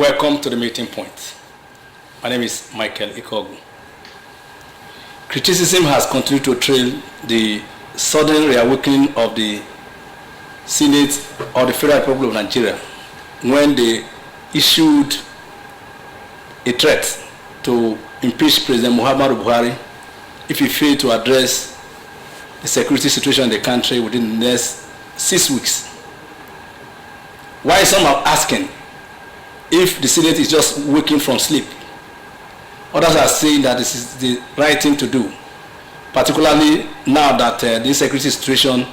Welcome to the meeting point. My name is Michael Ikogu. Criticism has continued to trail the sudden reawakening of the Senate of the Federal Republic of Nigeria when they issued a threat to impeach President Muhammadu Buhari if he failed to address the security situation in the country within the next 6 weeks. Why some are asking if the Senate is just waking from sleep. Others are saying that this is the right thing to do, particularly now that the insecurity situation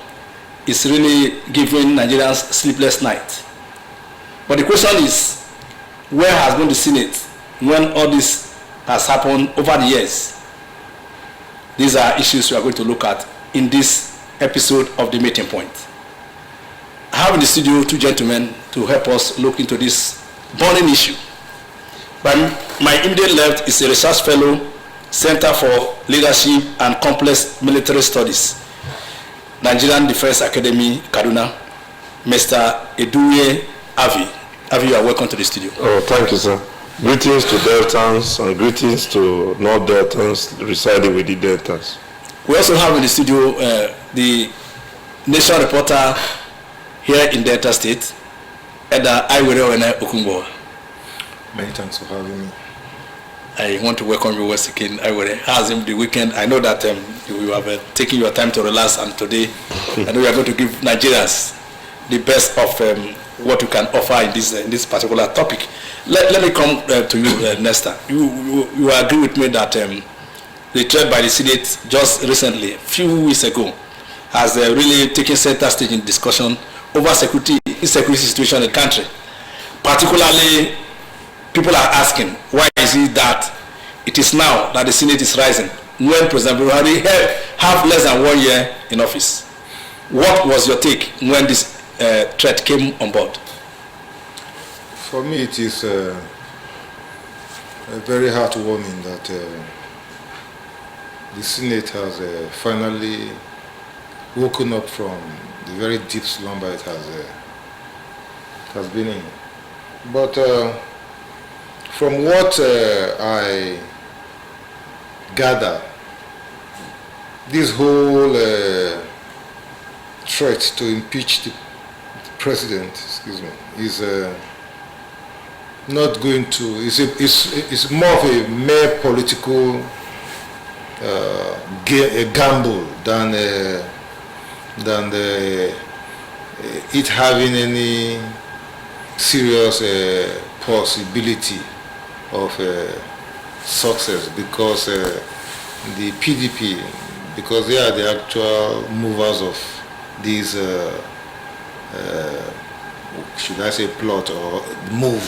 is really giving Nigerians sleepless nights. But the question is, where has been the Senate when all this has happened over the years? These are issues we are going to look at in this episode of the Meeting Point. I have in the studio two gentlemen to help us look into this burning issue. By my immediate left is a research fellow, Center for Leadership and Complex Military Studies, Nigerian Defense Academy, Kaduna, Mr. Eduye Avi. Avi, you are welcome to the studio. Oh, thank you, sir. Greetings to Deltans and greetings to non-Deltans residing with the Deltans. We also have in the studio the nation reporter here in Delta State, Eda Iwere Okunbo. Many thanks for having me. I want to welcome you once again, Iwere. How's the weekend? I know that you have taken your time to relax, and today I know you are going to give Nigerians the best of what you can offer in this particular topic. Let me come to you, Nesta. You agree with me that the threat by the Senate just recently, a few weeks ago, has really taken center stage in discussion over insecurity situation in the country. Particularly, people are asking, why is it that it is now that the Senate is rising when President Buhari have less than 1 year in office? What was your take when this threat came on board? For me, it is very heartwarming that the Senate has finally woken up from the very deep slumber it has been in. But from what I gather, this whole threat to impeach the president, is not going to. It's more of a mere political gamble than it having any serious possibility of success, because the PDP, because they are the actual movers of these, should I say, plot or move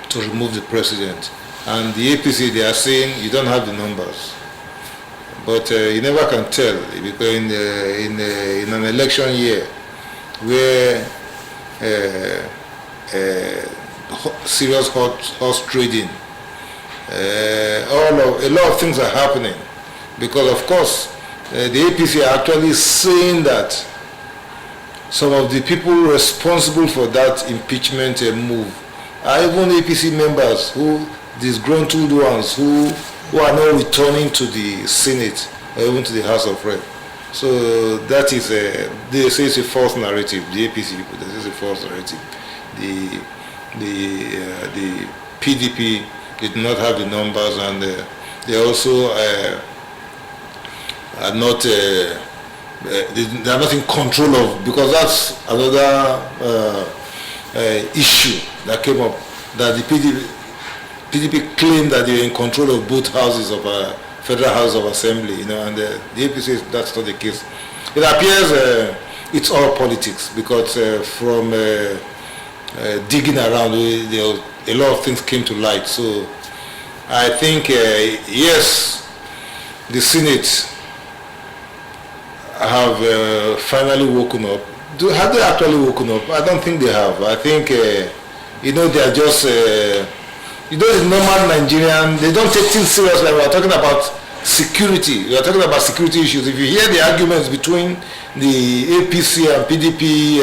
to remove the president. And the APC, they are saying you don't have the numbers. But you never can tell, because in an election year where serious horse trading, a lot of things are happening, because of course the APC are actually saying that some of the people responsible for that impeachment move are even APC members, disgruntled ones who are now returning to the Senate or even to the House of Rep. So that is they say it's a false narrative. The APC people, this is a false narrative. The PDP did not have the numbers, and they also are not they are not in control of, because that's another issue that came up, that the PDP claimed that they were in control of both houses of Federal House of Assembly, and the APC says that's not the case. It appears it's all politics, because from digging around, a lot of things came to light. So I think, yes, the Senate have finally woken up. Have they actually woken up? I don't think they have. I think, they are just, the normal Nigerian, they don't take things seriously. We are talking about security. We are talking about security issues. If you hear the arguments between the APC and PDP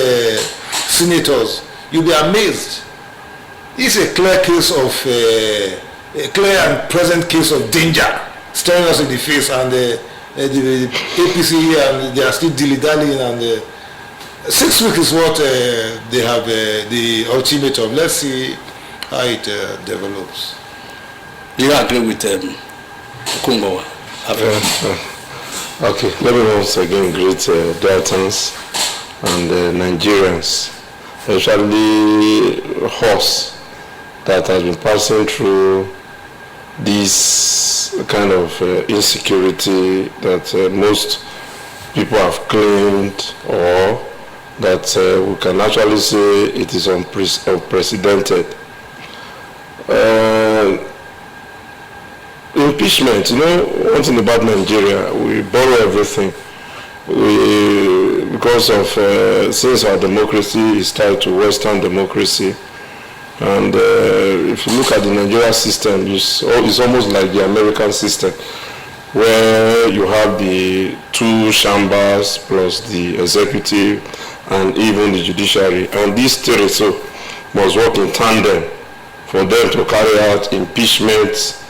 senators, you'll be amazed. it's a clear case of a clear and present case of danger staring us in the face, and the APC and they are still dilly-dallying, and 6 weeks is what they have the ultimatum. Let's see how it develops. Do you agree with Kumbawa? Okay, let me once again greet Deltans and Nigerians, especially horse that has been passing through this kind of insecurity that most people have claimed, or that we can actually say it is unprecedented. Impeachment, one thing about Nigeria, we borrow everything. Because of, since our democracy is tied to Western democracy, and if you look at the Nigeria system, it's almost like the American system, where you have the 2 chambers plus the executive and even the judiciary, and these 3 must work in tandem for them to carry out impeachment,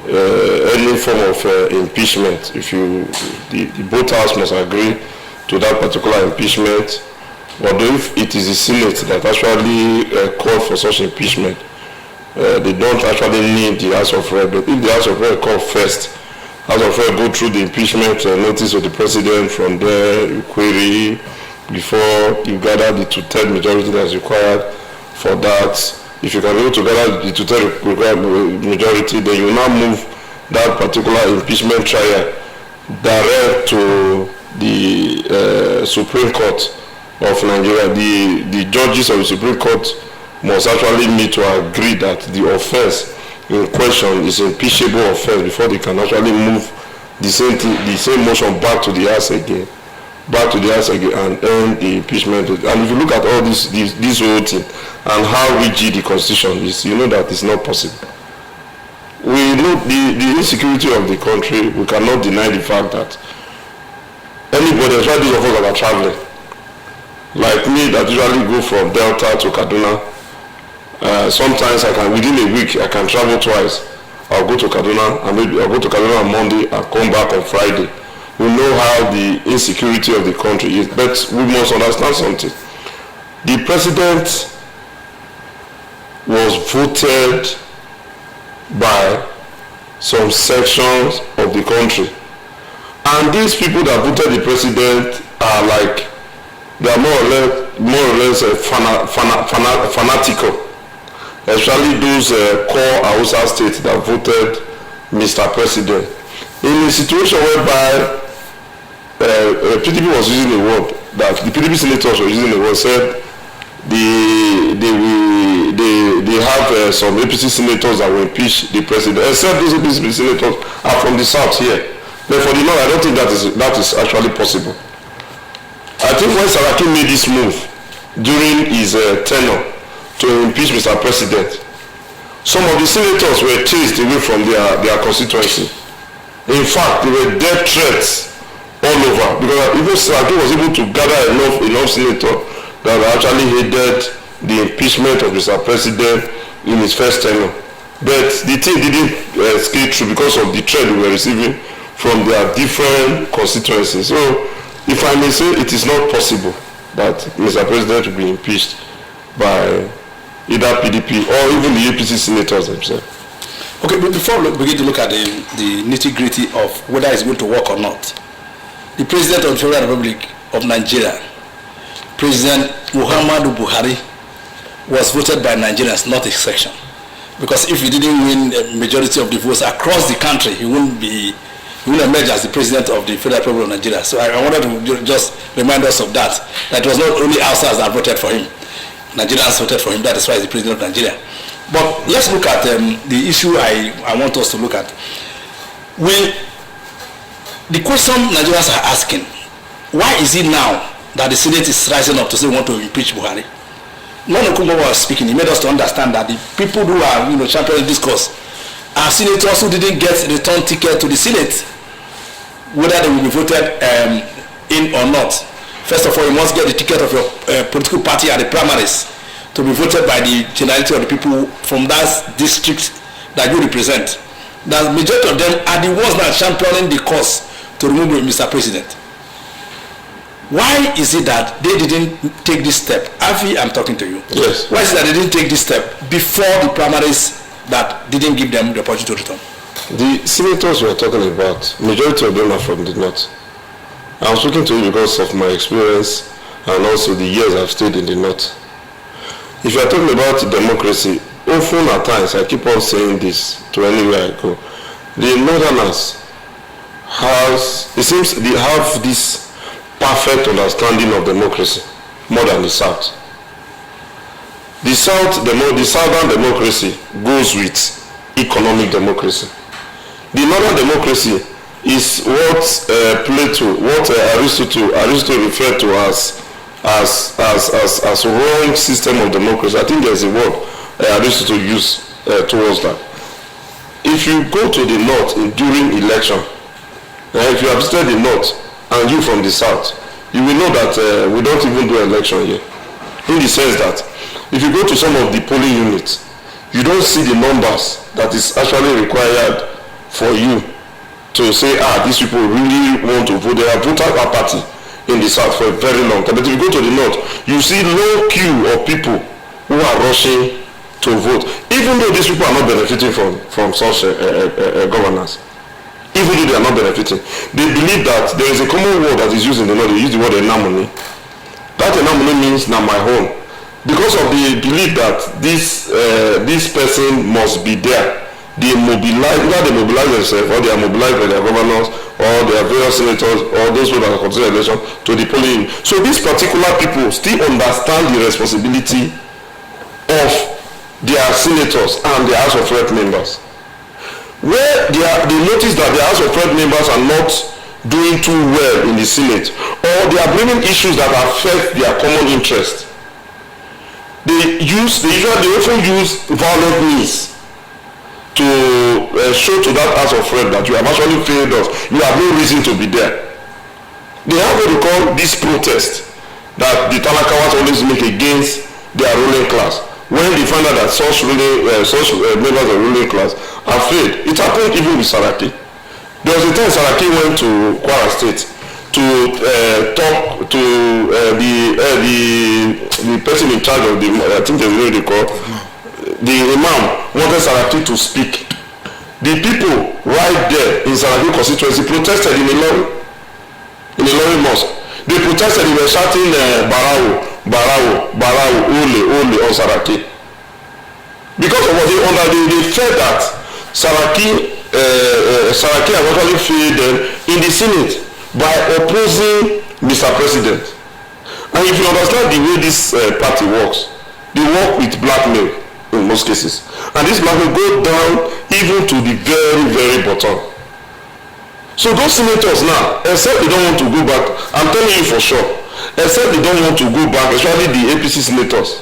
any form of impeachment. If the both houses must agree to that particular impeachment, but if it is the Senate that actually called for such impeachment, they don't actually need the House of Rep. If the House of Rep call first, House of Rep go through the impeachment notice of the president, from there you query before you gather the 2/3 majority that is required for that. If you can be able to gather the 2/3 required majority, then you now move that particular impeachment trial direct to the Supreme Court of Nigeria. The judges of the Supreme Court must actually meet to agree that the offense in question is impeachable offense before they can actually move the same motion back to the House again, and end the impeachment. And if you look at all this whole thing and how rigid the Constitution is, you know that it's not possible. We know the insecurity of the country. We cannot deny the fact that anybody, especially those of us that are traveling, like me that usually go from Delta to Kaduna, sometimes within a week I can travel twice. I'll go to Kaduna, and maybe I'll go to Kaduna on Monday and come back on Friday. We know how the insecurity of the country is, but we must understand something. The president was voted by some sections of the country, and these people that voted the president are like, they are more or less fanatical, especially those core Hausa states that voted Mr. President. In a situation whereby PDP was using the word, that the PDP senators were using the word, said they have some APC senators that will impeach the president, except those APC senators are from the south here. But for the north, I don't think that is actually possible. I think when Saraki made this move during his tenure to impeach Mr. President, some of the senators were chased away from their constituency. In fact, there were death threats all over, because even Saraki was able to gather enough senators that actually hated the impeachment of Mr. President in his first tenure. But the thing didn't scale through because of the threat they were receiving from their different constituencies. So, if I may say, it is not possible that Mr. President will be impeached by either PDP or even the APC senators themselves. Okay, but before we begin to look at the nitty-gritty of whether it's going to work or not, the President of the Federal Republic of Nigeria, President Muhammadu Buhari, was voted by Nigerians, not a section. Because if he didn't win a majority of the votes across the country, he wouldn't emerge as the President of the Federal Republic of Nigeria. So I wanted to just remind us of that. That it was not only outsiders that voted for him. Nigerians voted for him. That is why he's the President of Nigeria. But let's look at the issue I want us to look at. The question Nigerians are asking, why is it now that the Senate is rising up to say we want to impeach Buhari? When Okumba was speaking, he made us to understand that the people who are championing this cause are senators who didn't get a return ticket to the Senate, whether they will be voted in or not. First of all, you must get the ticket of your political party at the primaries to be voted by the generality of the people from that district that you represent. The majority of them are the ones that are championing the cause to remove Mr. President. Why is it that they didn't take this step? Afi, I'm talking to you. Yes. Why is it that they didn't take this step before the primaries that didn't give them the opportunity to return? The senators we are talking about, majority of them are from the north. I'm speaking to you because of my experience and also the years I've stayed in the north. If you are talking about democracy, often at times, I keep on saying this to anywhere I go, the northerners it seems they have this perfect understanding of democracy more than the south. The southern democracy goes with economic democracy. The northern democracy is what Aristotle referred to as wrong system of democracy. I think there's a word Aristotle used towards that. If you go to the north during election, if you have visited the north and you from the south, you will know that we don't even do election here. In the sense that if you go to some of the polling units, you don't see the numbers that is actually required for you to say, these people really want to vote. They have voted our party in the south for a very long time. But if you go to the north, you see long queue of people who are rushing to vote, even though these people are not benefiting from such governance. Even though they are not benefiting, they believe that there is a common word that is used in the north. They use the word enamony. That enamony means now my home. Because of the belief that this person must be there, they mobilize themselves, or they are mobilized by their governors, or their various senators, or those who are considered election to the polling. So these particular people still understand the responsibility of their senators and their House of Rep members. Where they notice that the House of Rep members are not doing too well in the Senate, or they are bringing issues that affect their common interest, they often use violent means to show to that House of Rep that you have actually failed us. You have no reason to be there. They have what they call this protest that the Talakawas always make against their ruling class. When they find out that such members of ruling class are failed, it happened even with Saraki. There was a time Saraki went to Kwara State to talk to the person in charge of the, I think there's a way they call, the Imam wanted Saraki to speak. The people right there in Saraki constituency protested in a lorry mosque. They protested, they were shouting Barao, Ole on Saraki. Because of what they felt that Saraki has actually failed them in the Senate by opposing Mr. President. And if you understand the way this party works, they work with blackmail in most cases. And this blackmail go down even to the very, very bottom. So those senators now, except they don't want to go back, I'm telling you for sure, except they don't want to go back, especially the APC senators,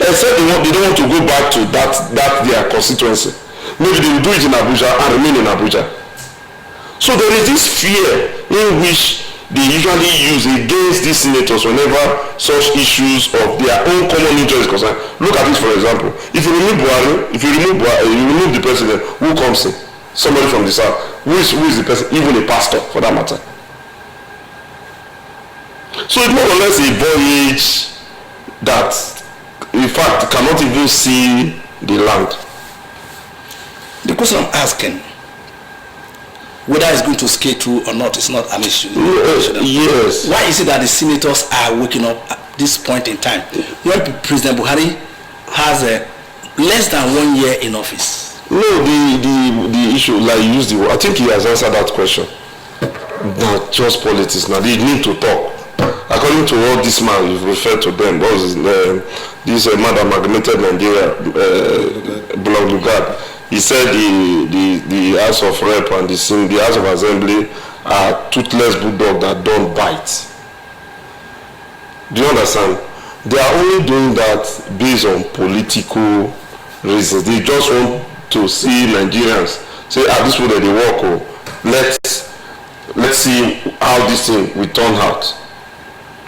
except they don't want to go back to that their constituency. Maybe they will do it in Abuja and remain in Abuja. So there is this fear in which they usually use against these senators whenever such issues of their own common interest is concerned. Look at this, for example. If you remove Buhari, you remove the president, who comes in? Somebody from the south. Who is the person? Even a pastor, for that matter. So it's more or less a voyage that, in fact, cannot even see the land. The question I'm asking, whether it's going to scale through or not, is not an issue. Yes. Why is it that the senators are waking up at this point in time when President Buhari has less than 1 year in office? No, the issue, like you used the word, I think he has answered that question. Not just politics. Now they need to talk. According to what this man you've referred to them, was this man that amalgamated Nigeria, Blog Lugard. He said the House of Rep and the House of Assembly are toothless bulldog that don't bite. Do you understand? They are only doing that based on political reasons. They just want to see Nigerians say, this way they work. Let's see how this thing will turn out.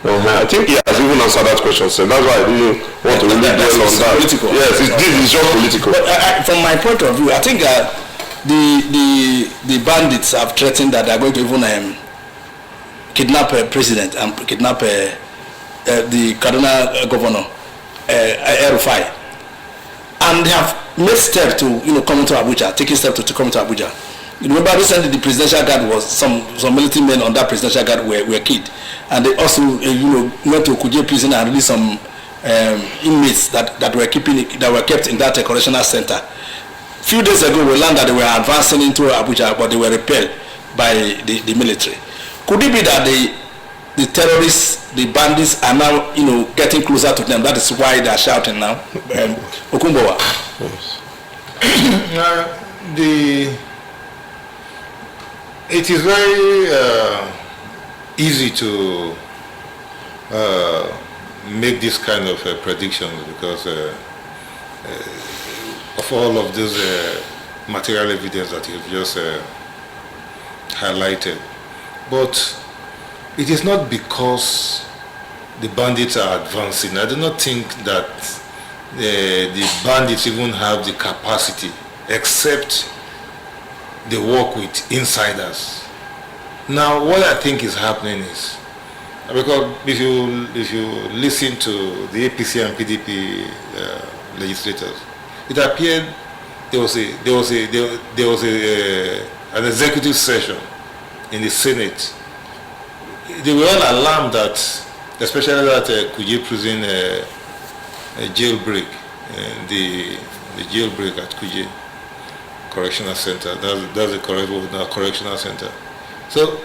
I think he has even answered that question, so that's why I didn't want to really dwell on that. Political. Yes, it's just political. But from my point of view, I think the bandits have threatened that they are going to even kidnap a president and kidnap the Kaduna governor, El-Rufai, and they have made steps to come into Abuja, taking steps to come into Abuja. You remember recently the presidential guard was some military men on that presidential guard were killed, and they also went to Kuje prison and released some inmates that were kept in that correctional center. Few days ago we learned that they were advancing into Abuja, but they were repelled by the military. Could it be that the terrorists, the bandits are now getting closer to them? That is why they are shouting now. Okumbowa. Yes. It is very easy to make this kind of predictions because of all of this material evidence that you've just highlighted. But it is not because the bandits are advancing. I do not think that the bandits even have the capacity, except they work with insiders. Now, what I think is happening is, because if you listen to the APC and PDP legislators, it appeared there was an executive session in the Senate. They were all alarmed that, especially that Kuje prison jailbreak, the jailbreak at Kuje Correctional Center. That's the correct word now, Correctional Center. So,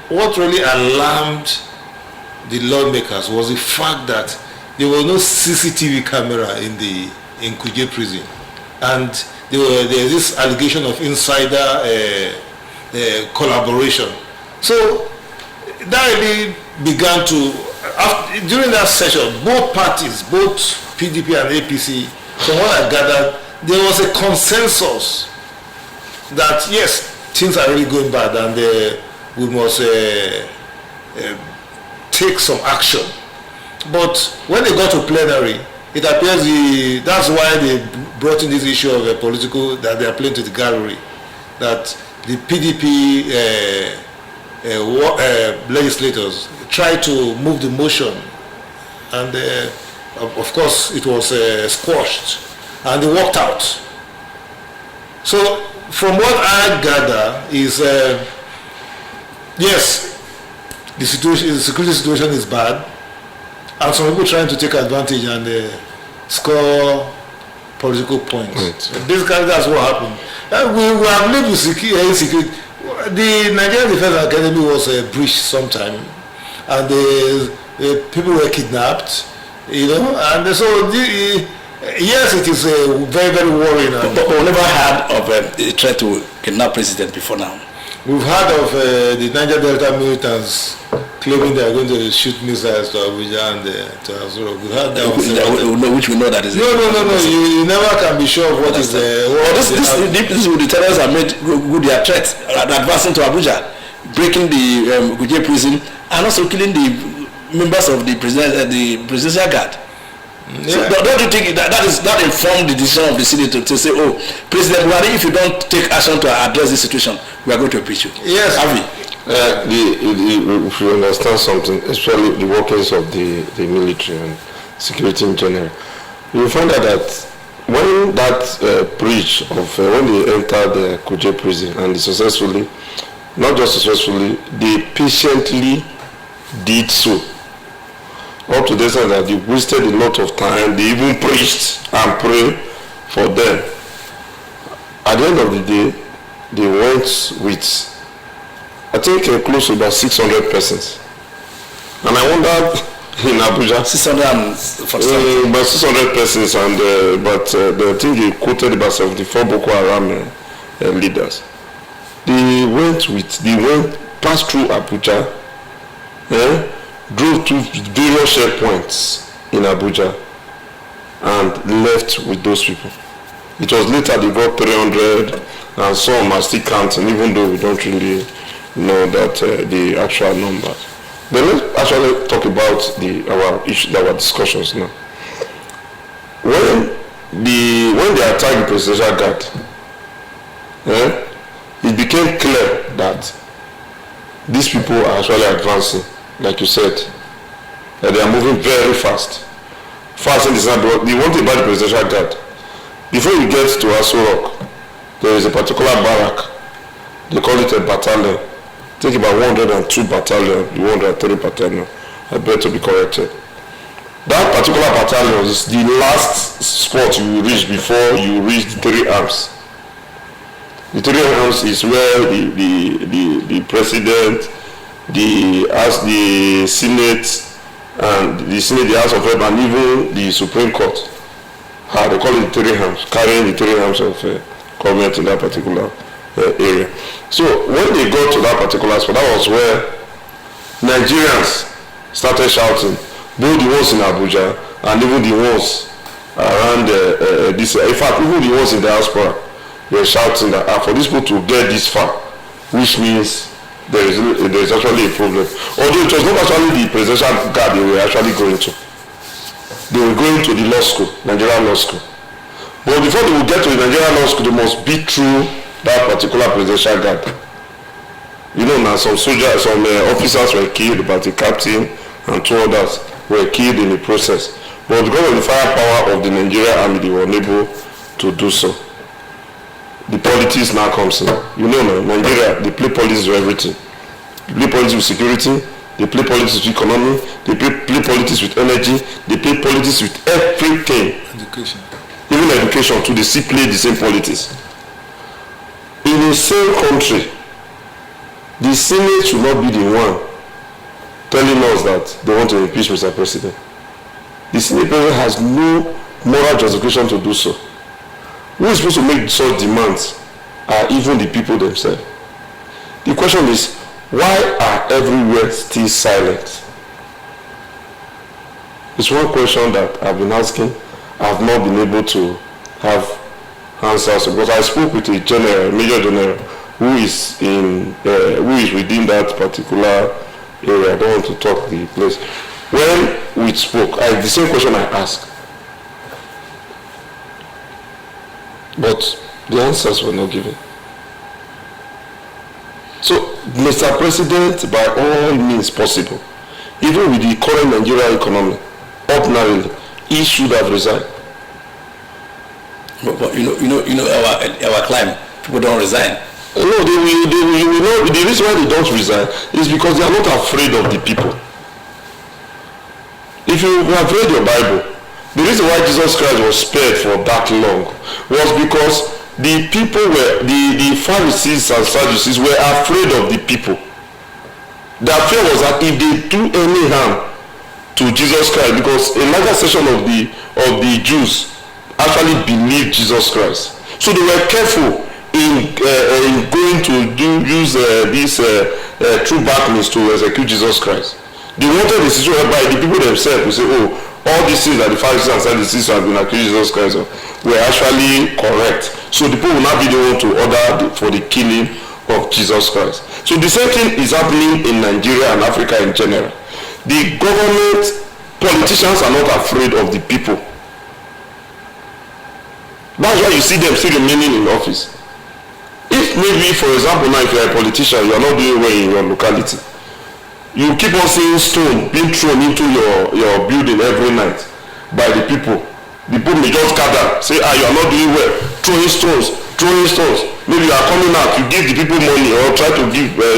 what really alarmed the lawmakers was the fact that there was no CCTV camera in Kuje prison, and there is this allegation of insider collaboration. So that really began to, during that session, both parties, both PDP and APC, from what I gathered, there was a consensus that yes, things are really going bad and we must take some action. But when they got to plenary, it appears that's why they brought in this issue of political, that they are playing to the gallery, that the PDP legislators tried to move the motion, and of course it was squashed, and they walked out. So from what I gather is, yes, the security situation is bad, and some people trying to take advantage and score political points. Right. Basically, that's what happened. We have lived with insecurity. The Nigerian Defense Academy was breached sometime, and people were kidnapped, and so yes, it is very, very worrying. But we never heard of a threat to kidnap president before now. We've heard of the Niger Delta militants claiming they are going to shoot missiles to Abuja and to Azura. We heard that which we know that is. No. You never can be sure of what is the. The terrorists have made good their threats, advancing to Abuja, breaking the Kuje prison, and also killing the members of the presidential guard. Yeah. So don't you think that informed the decision of the Senate to say, oh, President Buhari, if you don't take action to address this situation, we are going to impeach you? Yes. If you understand something, especially the workings of the military and security in general, you will find out that when that breach of when they entered the Kuje prison and they successfully, not just successfully, they patiently did so. Up to this time that they wasted a lot of time. They even preached and prayed for them. At the end of the day, they went with, I think, close to about 600 persons. And I wonder in Abuja, 600 about 600 persons, and but I think they quoted about 74 Boko Haram leaders. They went passed through Abuja. Drove to various checkpoints in Abuja and left with those people. It was later they got 300 and some are still counting, even though we don't really know that the actual numbers. Then let's actually talk about our discussions now. When they attacked the presidential guard, it became clear that these people are actually advancing, like you said, that they are moving very fast. Fast in the sense that the one thing about the presidential guard, before you get to Aso Rock, there is a particular barrack. They call it a battalion. Think about 102 battalion, 103 battalion. I better to be corrected. That particular battalion is the last spot you will reach before you reach the 3 arms. The 3 arms is where the president, the Senate, and the Senate, the House of Rep, and even the Supreme Court. They call it the 3 arms, carrying the 3 arms of government in that particular area. So when they got to that particular spot, that was where Nigerians started shouting, both the ones in Abuja and even the ones around this. In fact, even the ones in the diaspora were shouting that for these people to get this far, which means there is actually a problem. Although it was not actually the presidential guard they were actually going to. They were going to the law school, Nigerian law school. But before they would get to the Nigerian law school, they must beat through that particular presidential guard. You know, now some soldiers, some officers were killed, but the captain and 2 others were killed in the process. But because of the firepower of the Nigerian army, they were unable to do so. The politics now comes in. You know now, Nigeria, they play politics with everything. They play politics with security, they play politics with economy, they play politics with energy, they play politics with everything. Education. Even education too, they still play the same politics. In the same country, the Senate should not be the one telling us that they want to impeach Mr. President. The Senate President has no moral justification to do so. Who is supposed to make such demands are even the people themselves. The question is, why are everywhere still silent? It's one question that I've been asking. I've not been able to have answers because I spoke with a general, major general, who is within that particular area. I don't want to talk the place. When we spoke, the same question I asked, but the answers were not given. So, Mr. President, by all means possible, even with the current Nigerian economy, ordinarily, he should have resigned. But you know our climate, people don't resign. No, they will not. The reason why they don't resign is because they are not afraid of the people. If you have read your Bible, the reason why Jesus Christ was spared for that long was because the people were, the Pharisees and Sadducees were afraid of the people. Their fear was that if they do any harm to Jesus Christ, because a larger section of the Jews actually believed Jesus Christ, so they were careful in going to use these true darkness to execute Jesus Christ. They wanted a situation whereby the people themselves would say, oh, all these things that the Pharisees and Sadducees have been accused Jesus Christ of were actually correct. So the people will not be the one to order for the killing of Jesus Christ. So the same thing is happening in Nigeria and Africa in general. The government, politicians are not afraid of the people. That's why you see them still remaining in office. If maybe, for example, now if you are a politician, you are not doing well in your locality, you keep on seeing stone being thrown into your building every night by the people. The people may just gather, say, you are not doing well, throwing stones. Maybe you are coming out, you give the people money or try to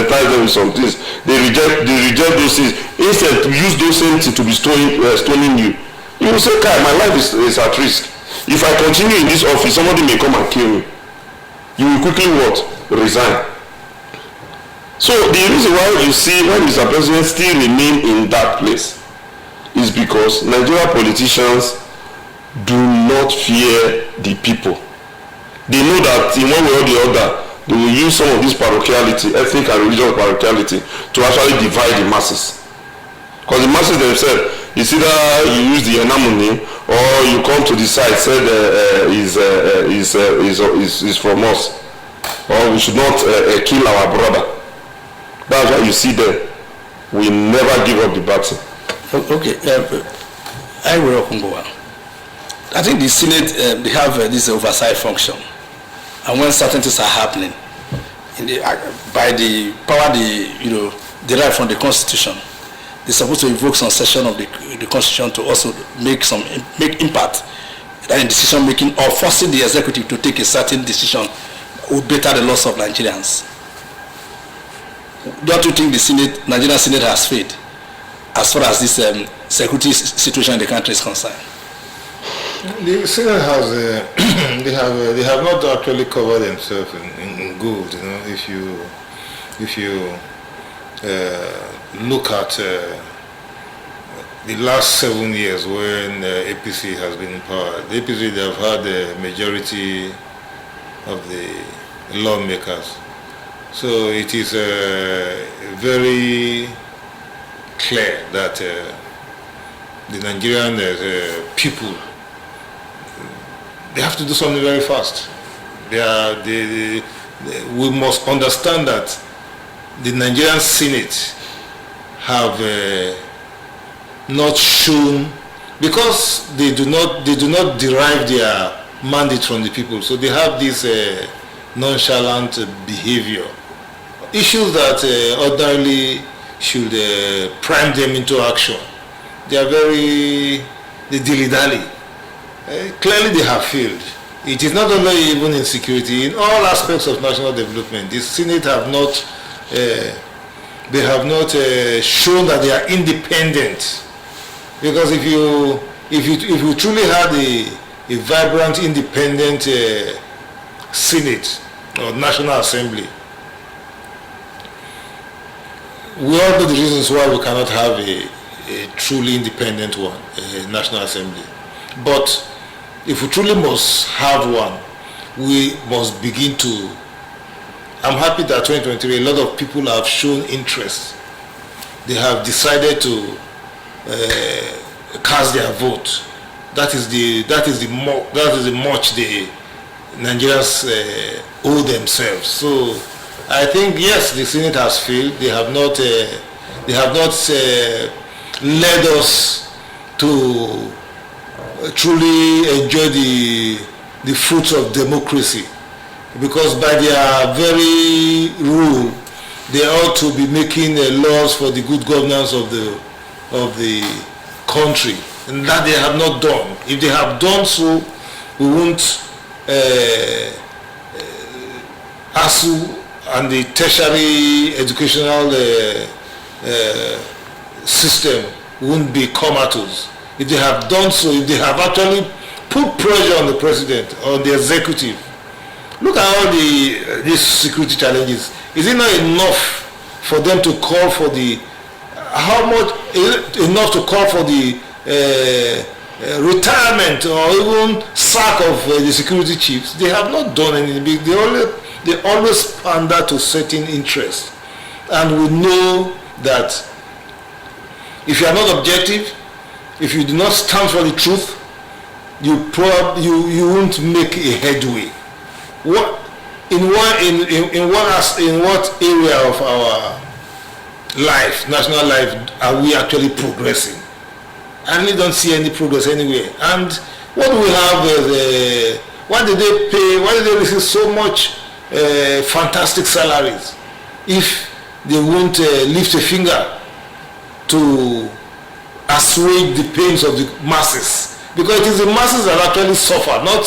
tie them with some things. They reject those things. Instead, to use those same things to be stoning you. You will say, Kai, my life is at risk. If I continue in this office, somebody may come and kill me. You will quickly what? Resign. So the reason why you see why Mr. President still remain in that place is because Nigerian politicians do not fear the people. They know that in one way or the other, they will use some of this parochiality, ethnic and religious parochiality, to actually divide the masses. Because the masses themselves, it's either you use the enamony or you come to the side, say is from us, or we should not kill our brother. That's why you see them. We never give up the battle. Okay. I will Okunbowa. I think the Senate, they have this oversight function. And when certain things are happening, by the power derived from the Constitution, they're supposed to invoke some section of the Constitution to also make impact in decision making, or forcing the executive to take a certain decision would better the loss of Nigerians. Don't you think the Nigerian Senate has failed as far as this security situation in the country is concerned? The Senate has they have not actually covered themselves in good. If you look at the last 7 years when APC has been in power, the APC, they have had the majority of the lawmakers. So it is very clear that the Nigerian people, they have to do something very fast. We must understand that the Nigerian Senate have not shown, because they do not derive their mandate from the people, so they have this nonchalant behavior. Issues that ordinarily should prime them into action, they are they dilly-dally. Clearly they have failed. It is not only even in security, in all aspects of national development. The Senate have not shown that they are independent. Because if you truly had a vibrant, independent Senate or National Assembly, we all know the reasons why we cannot have a truly independent one, a National Assembly. But if we truly must have one, we must begin to. I'm happy that 2023, a lot of people have shown interest. They have decided to cast their vote. That is the much the Nigerians owe themselves. So I think yes, the Senate has failed. They have not led us to truly enjoy the fruits of democracy, because by their very rule, they ought to be making laws for the good governance of the country, and that they have not done. If they have done so, we won't ASU and the tertiary educational system won't be comatose. If they have done so, if they have actually put pressure on the president, on the executive, look at all these security challenges. Is it not enough for them to call for the, how much is it enough to call for the retirement or even sack of the security chiefs? They have not done anything big. They always pander to certain interests. And we know that if you are not objective, if you do not stand for the truth, you won't make a headway. In what area of our life, national life, are we actually progressing? I really don't see any progress anywhere. And what do we have? Why did they pay? Why did they receive so much fantastic salaries if they won't lift a finger to assuage the pains of the masses? Because it is the masses that actually suffer, not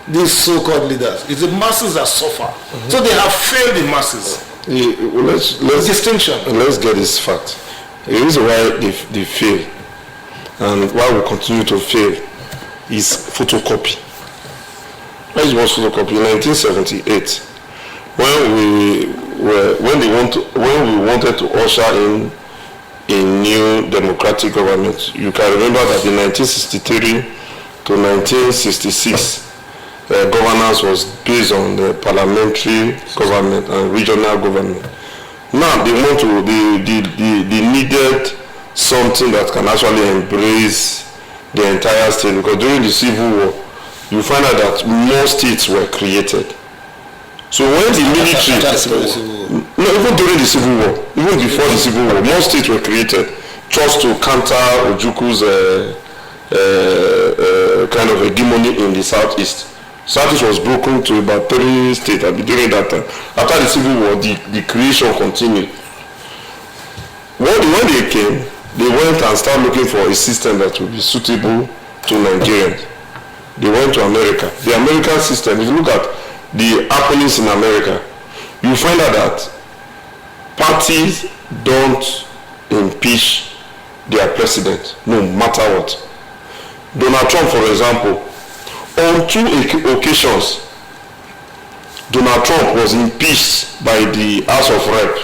these so-called leaders. It's the masses that suffer. Mm-hmm. So they have failed the masses. Let's distinction. Let's get this fact. The reason why they fail and why we continue to fail is photocopy. What was photocopy? In 1978, when we wanted to usher in a new democratic government, you can remember that in 1963 to 1966, governance was based on the parliamentary government and regional government. Now they needed something that can actually embrace the entire state, because during the Civil War, you find out that more states were created. So when the military, No, even during the Civil War, even before the Civil War, more states were created just to counter Ojukwu's kind of hegemony in the southeast. Southeast was broken to about 3 states during that time. After the Civil War, the creation continued. When they came, they went and started looking for a system that would be suitable to Nigerians. They went to America. The American system, if you look at the happenings in America, you find out that parties don't impeach their president, no matter what. Donald Trump, for example, on 2 occasions, Donald Trump was impeached by the House of Rep.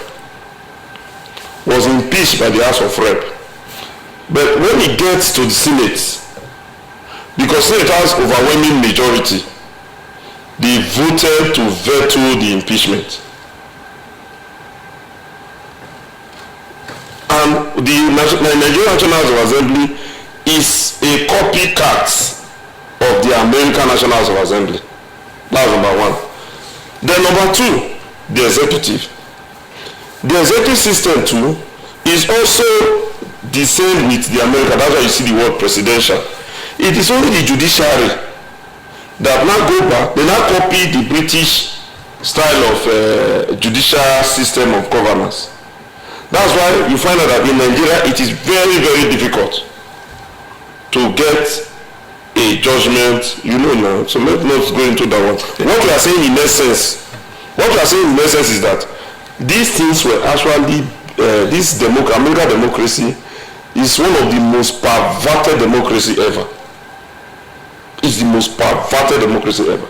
But when he gets to the Senate, because Senate has overwhelming majority, they voted to veto the impeachment. And the Nigerian National Assembly is a copycat of the American National House of Assembly. That's number 1. Then number 2, the executive. The executive system too is also the same with the American. That's why you see the word presidential. It is only the judiciary that now go back, they now copy the British style of judicial system of governance. That's why you find out that in Nigeria it is very, very difficult to get a judgment, now. So let's not go into that one. What we are saying in essence is that these things were actually, American democracy is one of the most perverted democracy ever. It's the most perverted democracy ever.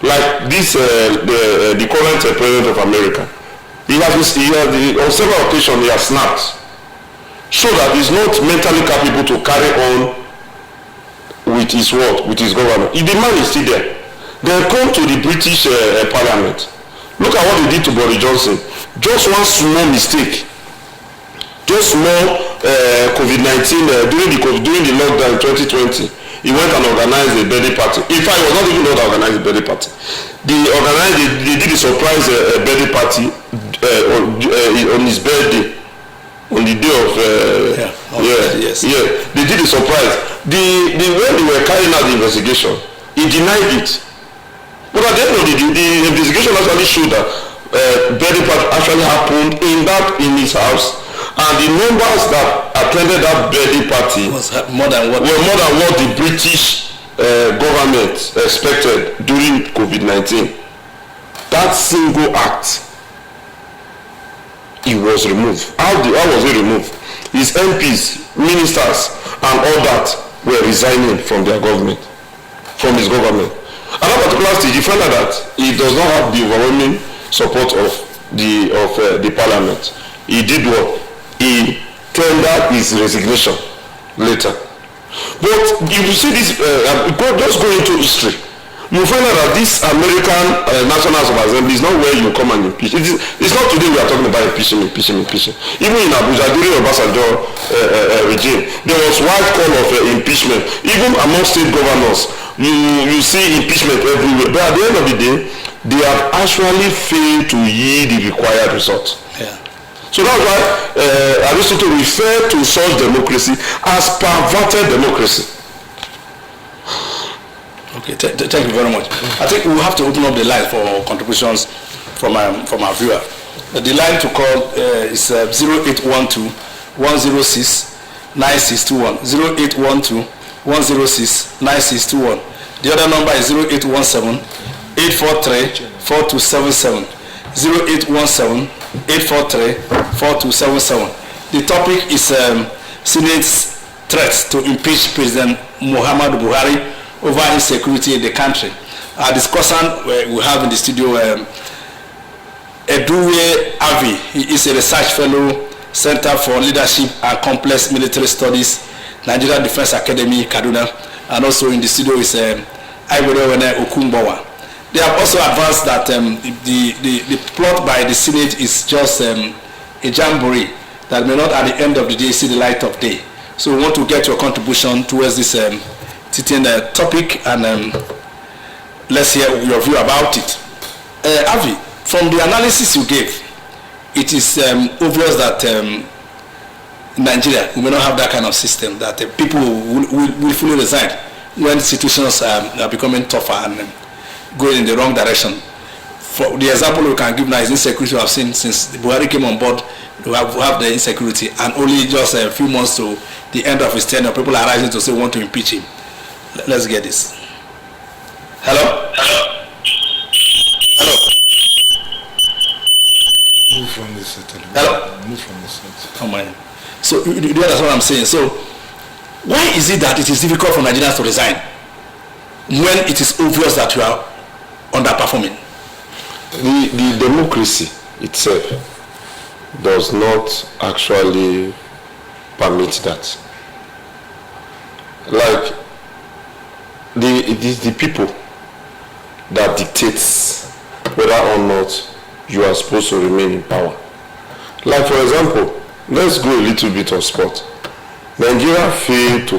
Like this, the current president of America, he has on several occasions he has snapped, so that he's not mentally capable to carry on with his government. The man is still there. They come to the British Parliament. Look at what they did to Boris Johnson. Just one small mistake, just small COVID-19 during the lockdown in 2020. He went and organized a birthday party. In fact, he was not even going to organize a birthday party. They did a surprise birthday party on his birthday, on the day of yes. They did a surprise. When they were carrying out the investigation, he denied it. But at the end of the investigation actually showed that birthday party actually happened in his house, and the numbers that attended that birthday party were more than what the British government expected during COVID-19. That single act, he was removed. How was he removed? His MPs, ministers, and all that were resigning from their government, from his government. At that particular stage, you find out that he does not have the overwhelming support of the parliament. He did what? He tendered his resignation later. But if you see this, just go into history, you find out that this American National House of Assembly is not where you come and impeach. It's not today we are talking about impeaching. Even in Abuja during Obasanjo regime, there was wide call of impeachment. Even among state governors, you see impeachment everywhere. But at the end of the day, they have actually failed to yield the required result. Yeah. So that's why Aristotle referred to such democracy as perverted democracy. Okay, thank you very much. I think we will have to open up the line for contributions from our viewer. The line to call is 0812-106-9621. 0812-106-9621. The other number is 0817-843-4277. 0817-843-4277. The topic is Senate's threats to impeach President Muhammadu Buhari over insecurity in the country. Our discussant we have in the studio Eduwe Avi. He is a research fellow, Center for Leadership and Complex Military Studies, Nigeria Defense Academy, Kaduna. And also in the studio is Iwedewene Okumbawa. They have also advanced that the plot by the Senate is just a jamboree that may not at the end of the day see the light of day. So we want to get your contribution towards this topic, and let's hear your view about it. Avi, from the analysis you gave, it is obvious that Nigeria, we may not have that kind of system, that people will fully resign when situations are becoming tougher and going in the wrong direction. For the example we can give now is insecurity we have seen since Buhari came on board. We have the insecurity, and only just a few months to the end of his tenure, people are rising to say we want to impeach him. Let's get this. Hello? Hello? Move from this television. Hello? Move from this side. Come on. So you understand what I'm saying? So why is it that it is difficult for Nigerians to resign when it is obvious that you are underperforming? The democracy itself does not actually permit that. Like, it is the people that dictates whether or not you are supposed to remain in power. Like, for example, let's go a little bit of sport. Nigeria failed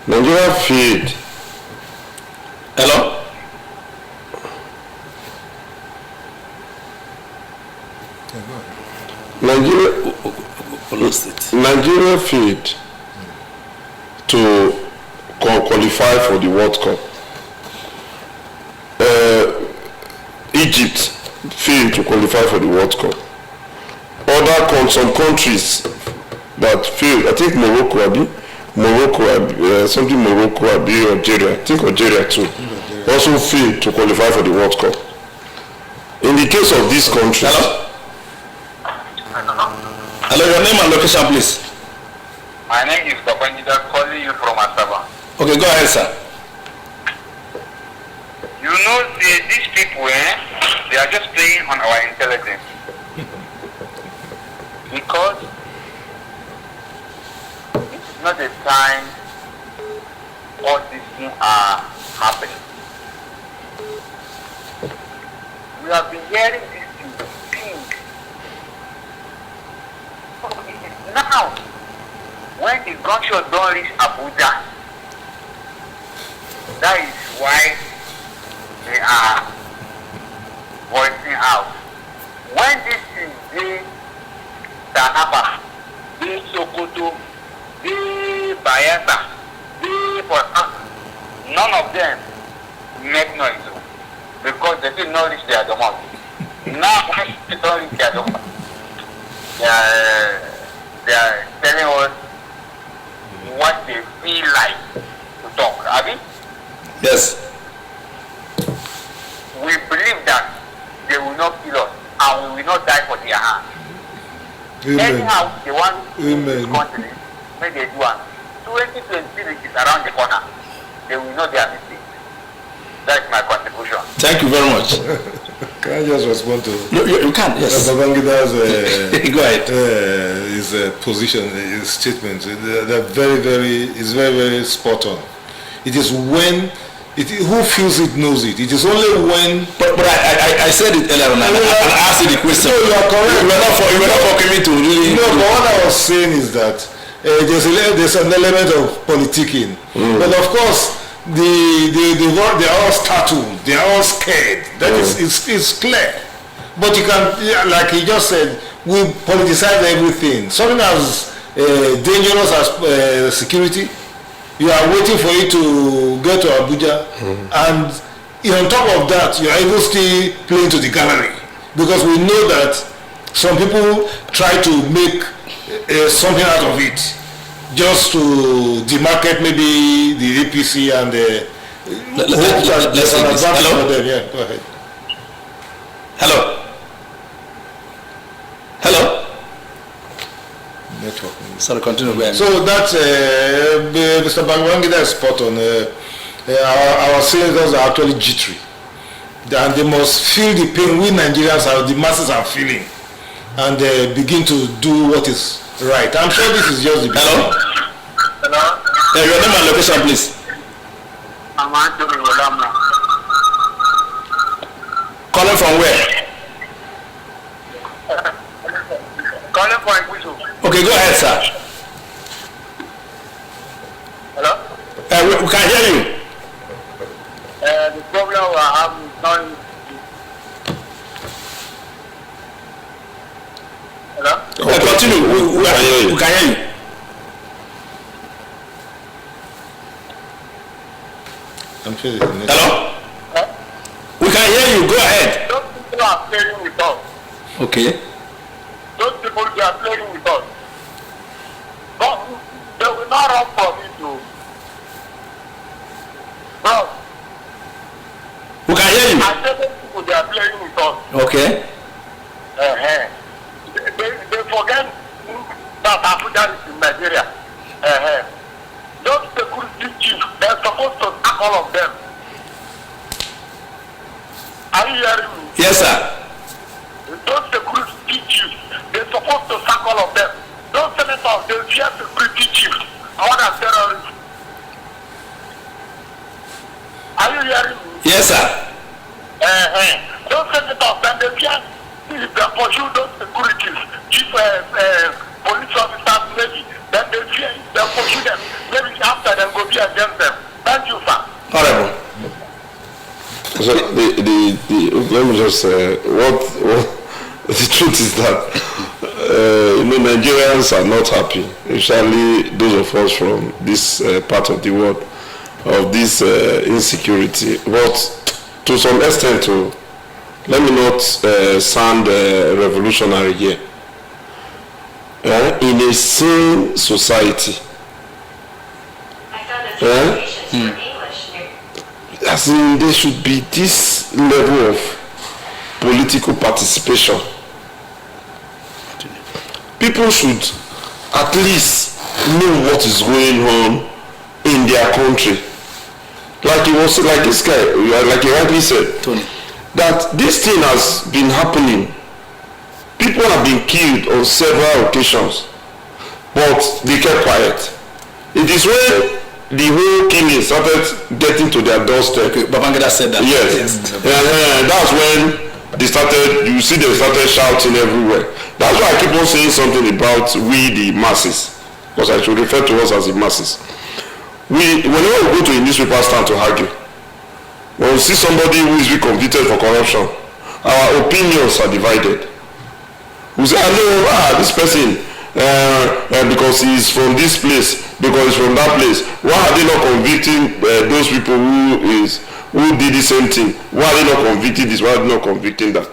Nigeria failed. Hello? Nigeria failed to qualify for the World Cup. Egypt failed to qualify for the World Cup. Some countries that failed, I think Morocco, Algeria, I think Algeria too, also failed to qualify for the World Cup. In the case of these countries. Hello, your name and location, please. My name is Babangida, calling you from Asaba. Okay, go ahead, sir. You know, these people, they are just playing on our intelligence. Because it's not the time all these things are happening. We have been hearing these things. Now, when the gunshot don't reach Abuja, that is why they are voicing out. When this is the Tanaba, the Sokoto, the Bayelsa, the Port, none of them make noise because they did not reach their domain. Now, when they don't reach their domain, they are telling us what they feel like to talk. Abi? Yes. We believe that they will not kill us and we will not die for their hand. Anyhow, they want this country, may they do one. 2023 is around the corner. They will know their mistake. That's my contribution. Thank you very much. Can I just respond to you can, yes. Babangida's go ahead. His position, his statement? They're very, very spot on. It is when who feels it knows it. It is only when. But I said it earlier on. I asked you the question. No, you are correct. You were not for me to really. No, but what I was saying is that there's an element of politicking. But of course, they're all startled. They are all scared. That is, it's clear. But you can, like he just said, we politicize everything. Something as dangerous as security. You are waiting for it to get to Abuja, and on top of that, you are even still playing to the gallery, because we know that some people try to make something out of it, just to demarcate maybe the APC and let's see this. Hello? Yeah, go ahead. Hello? Hello? Network. Sorry, continue. So that Mr. Babangida is spot on. Our senators are actually jittery, and they must feel the pain we Nigerians the masses are feeling, and begin to do what is right. I'm sure this is just the beginning. Hello? Yeah, your name and location, please. I'm Anthony Olama. Calling from where? Calling for Iguzu. Okay, go ahead, sir. Hello? We can hear you. The problem we are having is not Continue. We can hear you. Hello? We can hear you. Go ahead. Those people are playing with us. Okay. Those people they are playing with us. But they will not run for me to. Bro. We can hear you. I said those people they are playing with us. Okay. They forget that Abuja is in Nigeria. Those security chiefs, they're supposed to sack all of them. Are you hearing me? Yes, sir. Those security chiefs, they're supposed to sack all of them. Those senators, they fear security chiefs. Other terrorists. Are you hearing me? Yes, sir. Those senators, then they fear if they pursue those securities, chief police officers, maybe, then they fear if they pursue them. Maybe after them go be against them. Thank you, sir. Honorable. So let me just say, what the truth is that Nigerians are not happy, especially those of us from this part of the world, of this insecurity. But to some extent, too, let me not sound revolutionary here. In a sane society, as in, there should be this level of political participation. People should at least know what is going on in their country. Like it was, like this guy, like he rightly said, Tony, that this thing has been happening. People have been killed on several occasions, but they kept quiet. It is when the whole killing started getting to their doorstep. Okay, Babangida said that. Yes. That's when they started, you see they started shouting everywhere. That's why I keep on saying something about we the masses, because I should refer to us as the masses. Whenever we go to a newspaper stand to argue, when we see somebody who is convicted for corruption, our opinions are divided. We say, this person, because he's from this place, because he's from that place, why are they not convicting those people who did the same thing? Why are they not convicting this? Why are they not convicting that?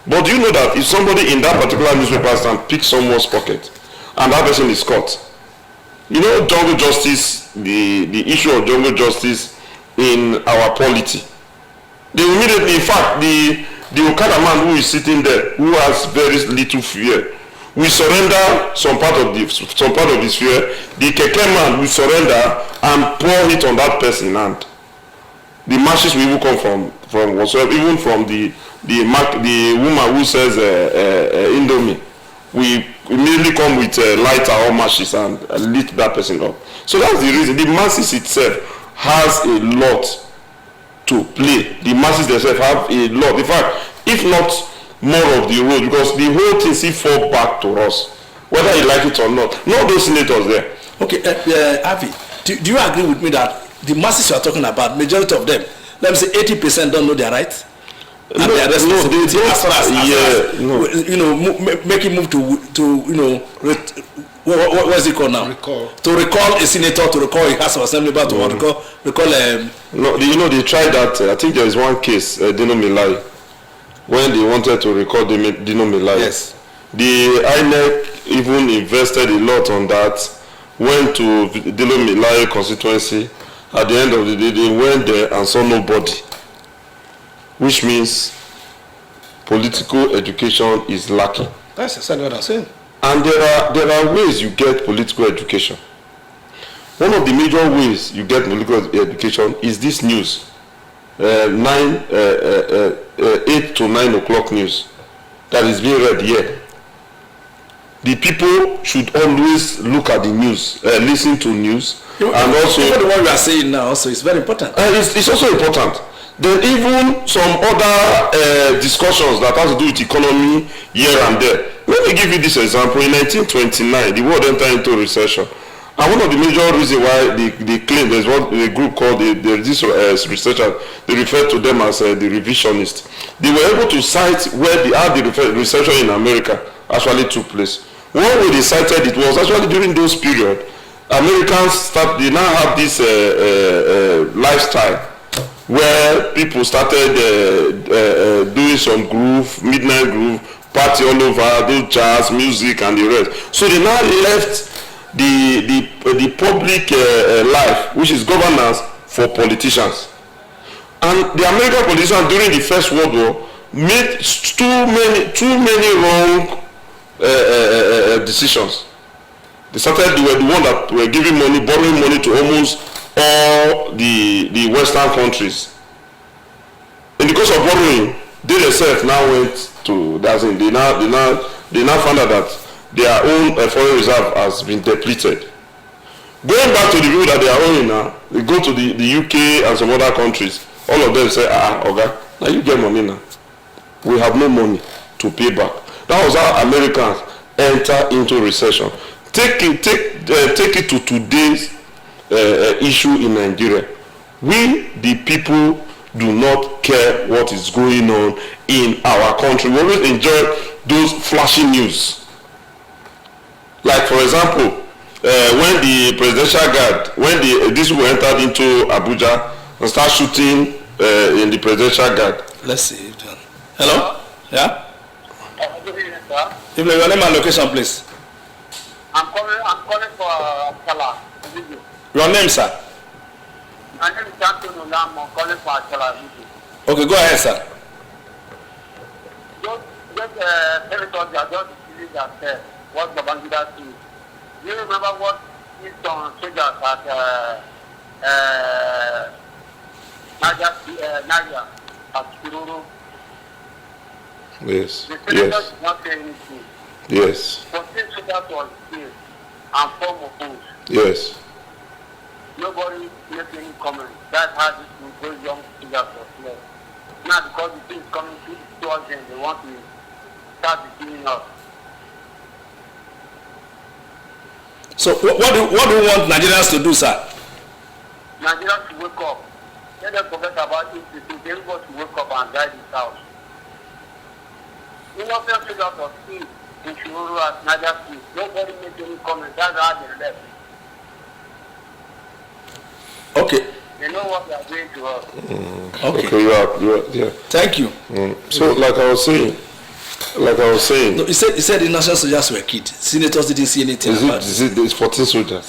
But do you know that if somebody in that particular newspaper stand picks someone's pocket and that person is caught, you know, jungle justice, the issue of jungle justice in our polity, they immediately, in fact, the Okada man who is sitting there, who has very little fear, we surrender some part of his fear. The keke man will surrender and pour it on that person, and the masses will even come from whatsoever, even from the woman who says Indomie. We immediately come with lighter or matches and lit that person up. So that's the reason. The masses itself has a lot to play. The masses themselves have a lot. In fact, if not more of the road, because the whole thing still fall back to us, whether you like it or not. Not those senators there. Okay, Avi, do you agree with me that the masses you are talking about, majority of them, let me say 80% don't know their rights? And No, their responsibility, they don't. as far as No. you know, make it move to you know, what is it called now? To recall a senator, to recall a House of Assembly, but to recall No, you know, they tried that. I think there is one case, Dino Milai, when they wanted to recall Dino Milai. Yes. The INEC even invested a lot on that. Went to Dino Milai constituency. At the end of the day, they went there and saw nobody, which means political education is lacking. That's exactly what I'm saying. And there are ways you get political education. One of the major ways you get political education is this news, 8 to 9 o'clock news that is being read here. The people should always look at the news, listen to news, and also even what we are saying now also is very important. It's also important. Then even some other discussions that has to do with economy here and there. Let me give you this example. In 1929, the world entered into recession. And one of the major reasons why they claim there's what a group called this researchers, they refer to them as the revisionists. They were able to cite where the recession in America actually took place. When we decided, it was actually during those period, Americans they now have this lifestyle where people started doing some groove, midnight groove, party all over, do jazz, music, and the rest. So they now left the public life, which is governance, for politicians. And the American politicians during the First World War made too many wrong decisions. They were the one that were giving money, borrowing money to almost all the Western countries. In the course of borrowing, they themselves now went to that thing. They now found out that their own foreign reserve has been depleted. Going back to the view that they are owning now, they go to the UK and some other countries. All of them say, okay, now you get money now. We have no money to pay back. That was how Americans enter into recession. Take it to today's issue in Nigeria. We, the people, do not care what is going on in our country. We always enjoy those flashy news. Like, for example, when the presidential guard, these people entered into Abuja and start shooting in the presidential guard. Let's see. Hello? Yeah? Good evening, sir. Your name and location, please. I'm calling for Achala. Your name, sir? My name is Anthony Olam. I'm calling for Achala. Okay, go ahead, sir. Just senators are just believe that what Babangida do. Do you remember what he's done soldiers at Niger at Kiruru? Yes. The senators did not say anything. Yes. But since soldiers was killed and form of food, Yes. nobody made any comment. That's how those young soldiers were killed. Now because the thing is coming towards them, they want to start beginning us. So what do you want Nigerians to do, sir? Nigerians should wake up. Let them forget about it. Everybody should wake up and guide this house. Innocent soldiers of peace in Shiruru at Niger State. Nobody made any comment. That's how they left. Okay. They know what they are doing to us. Okay. You are yeah. Thank you. So, like I was saying, No, he said the national soldiers were killed. Senators didn't see anything about it. it's 14 soldiers.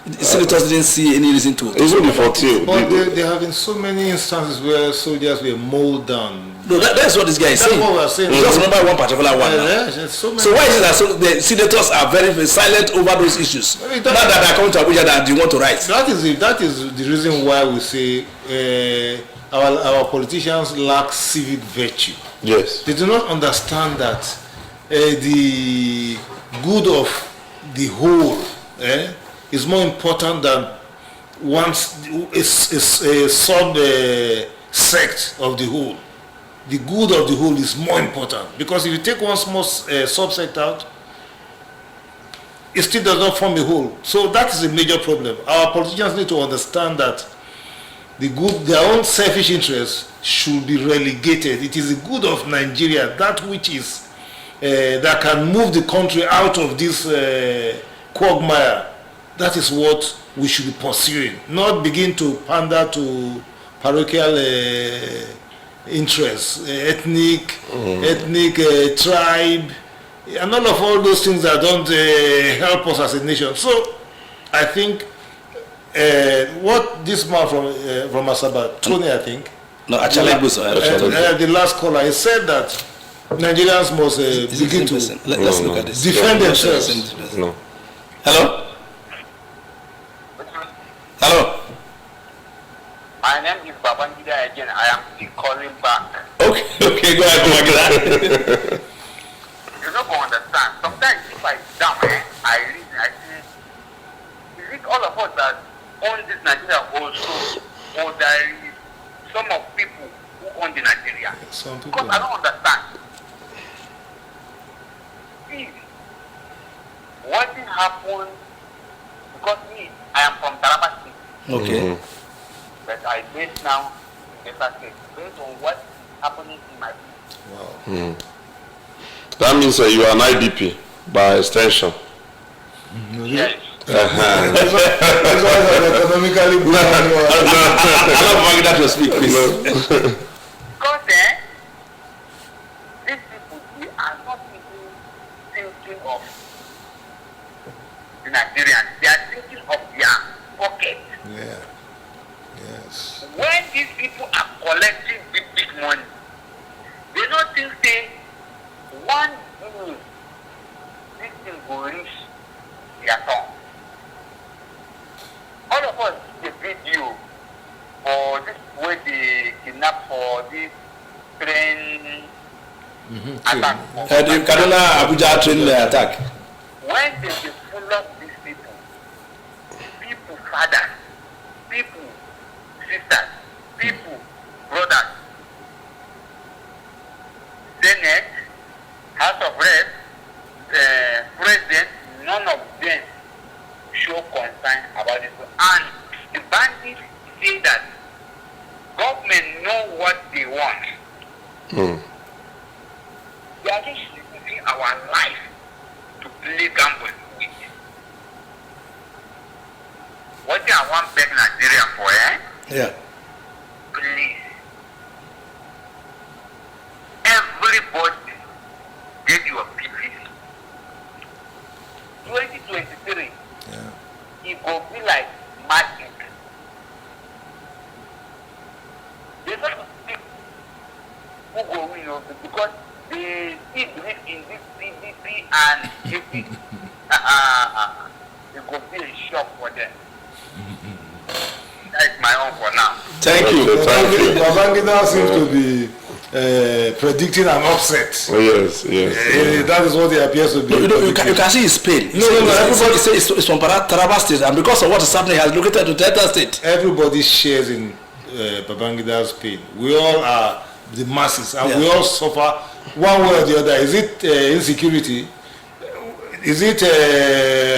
The senators didn't see any reason to. Even the 14. But there have been so many instances where soldiers were mowed down. No, that's what this guy is That's saying. what we are saying. Just remember one particular one. Now. So Why is it that the senators are very, very silent over those issues? I mean, Now that they are coming to Abuja that they want to write. That is the reason why we say our politicians lack civic virtue. Yes. They do not understand that the good of the whole is more important than a sub sect of the whole. The good of the whole is more important, because if you take one small subsect out, it still does not form a whole. So that is a major problem. Our politicians need to understand that their own selfish interests should be relegated. It is the good of Nigeria, that which is that can move the country out of this quagmire. That is what we should be pursuing, not begin to pander to parochial interests, ethnic tribe, and all those things that don't help us as a nation. So I think what this man from Asaba, Tony, I think, No, actually, the last caller, he said that Nigerians must begin to let's look at this. defend themselves. No. Hello? Hello? My name is Babangida again. I am still calling back. Okay, go ahead, Babangida. You don't understand. Sometimes if I sit down, I reason, I see, is it all of us that own this Nigeria also, or there is some of people who own the Nigeria? Some people. Because I don't understand. See, what thing happened, because me, I am from Taraba State, Okay. but I based now in Delta State, based on what is happening in my village. Wow. That means you are an IDP. by extension. Yes. That's why economically Allow Babangida to speak, please. Because these people, they are not even thinking of the Nigerians. They are thinking of their pocket. Yeah. Yes. When these people are collecting big money, they don't think say one day this thing will reach their tongue. All of us see the video for this way they kidnap for this train attack. The Kaduna Abuja train attack. When they pull up these people, fathers, people, sisters, people, brothers, Senate, House of Reps, President, none of them show concern about this. And the bandits say that government know what they want. They are just using our life to play gamble with. What I want beg Nigeria for, Yeah. Please. Everybody get your PPC. 2023, it will be like magic. They don't speak who go win because they still believe in this PDP and APC. It will be a shock for them. That's my own for now. Thank you. Babangida seems to be predicting an upset. Oh, yes. That is what he appears to be. You can see his pain. No. Everybody says it's from Taraba State, and because of what is happening, he has located to Delta State. Everybody shares in Babangida's pain. We all are the masses, and we all suffer one way or the other. Is it insecurity? Is it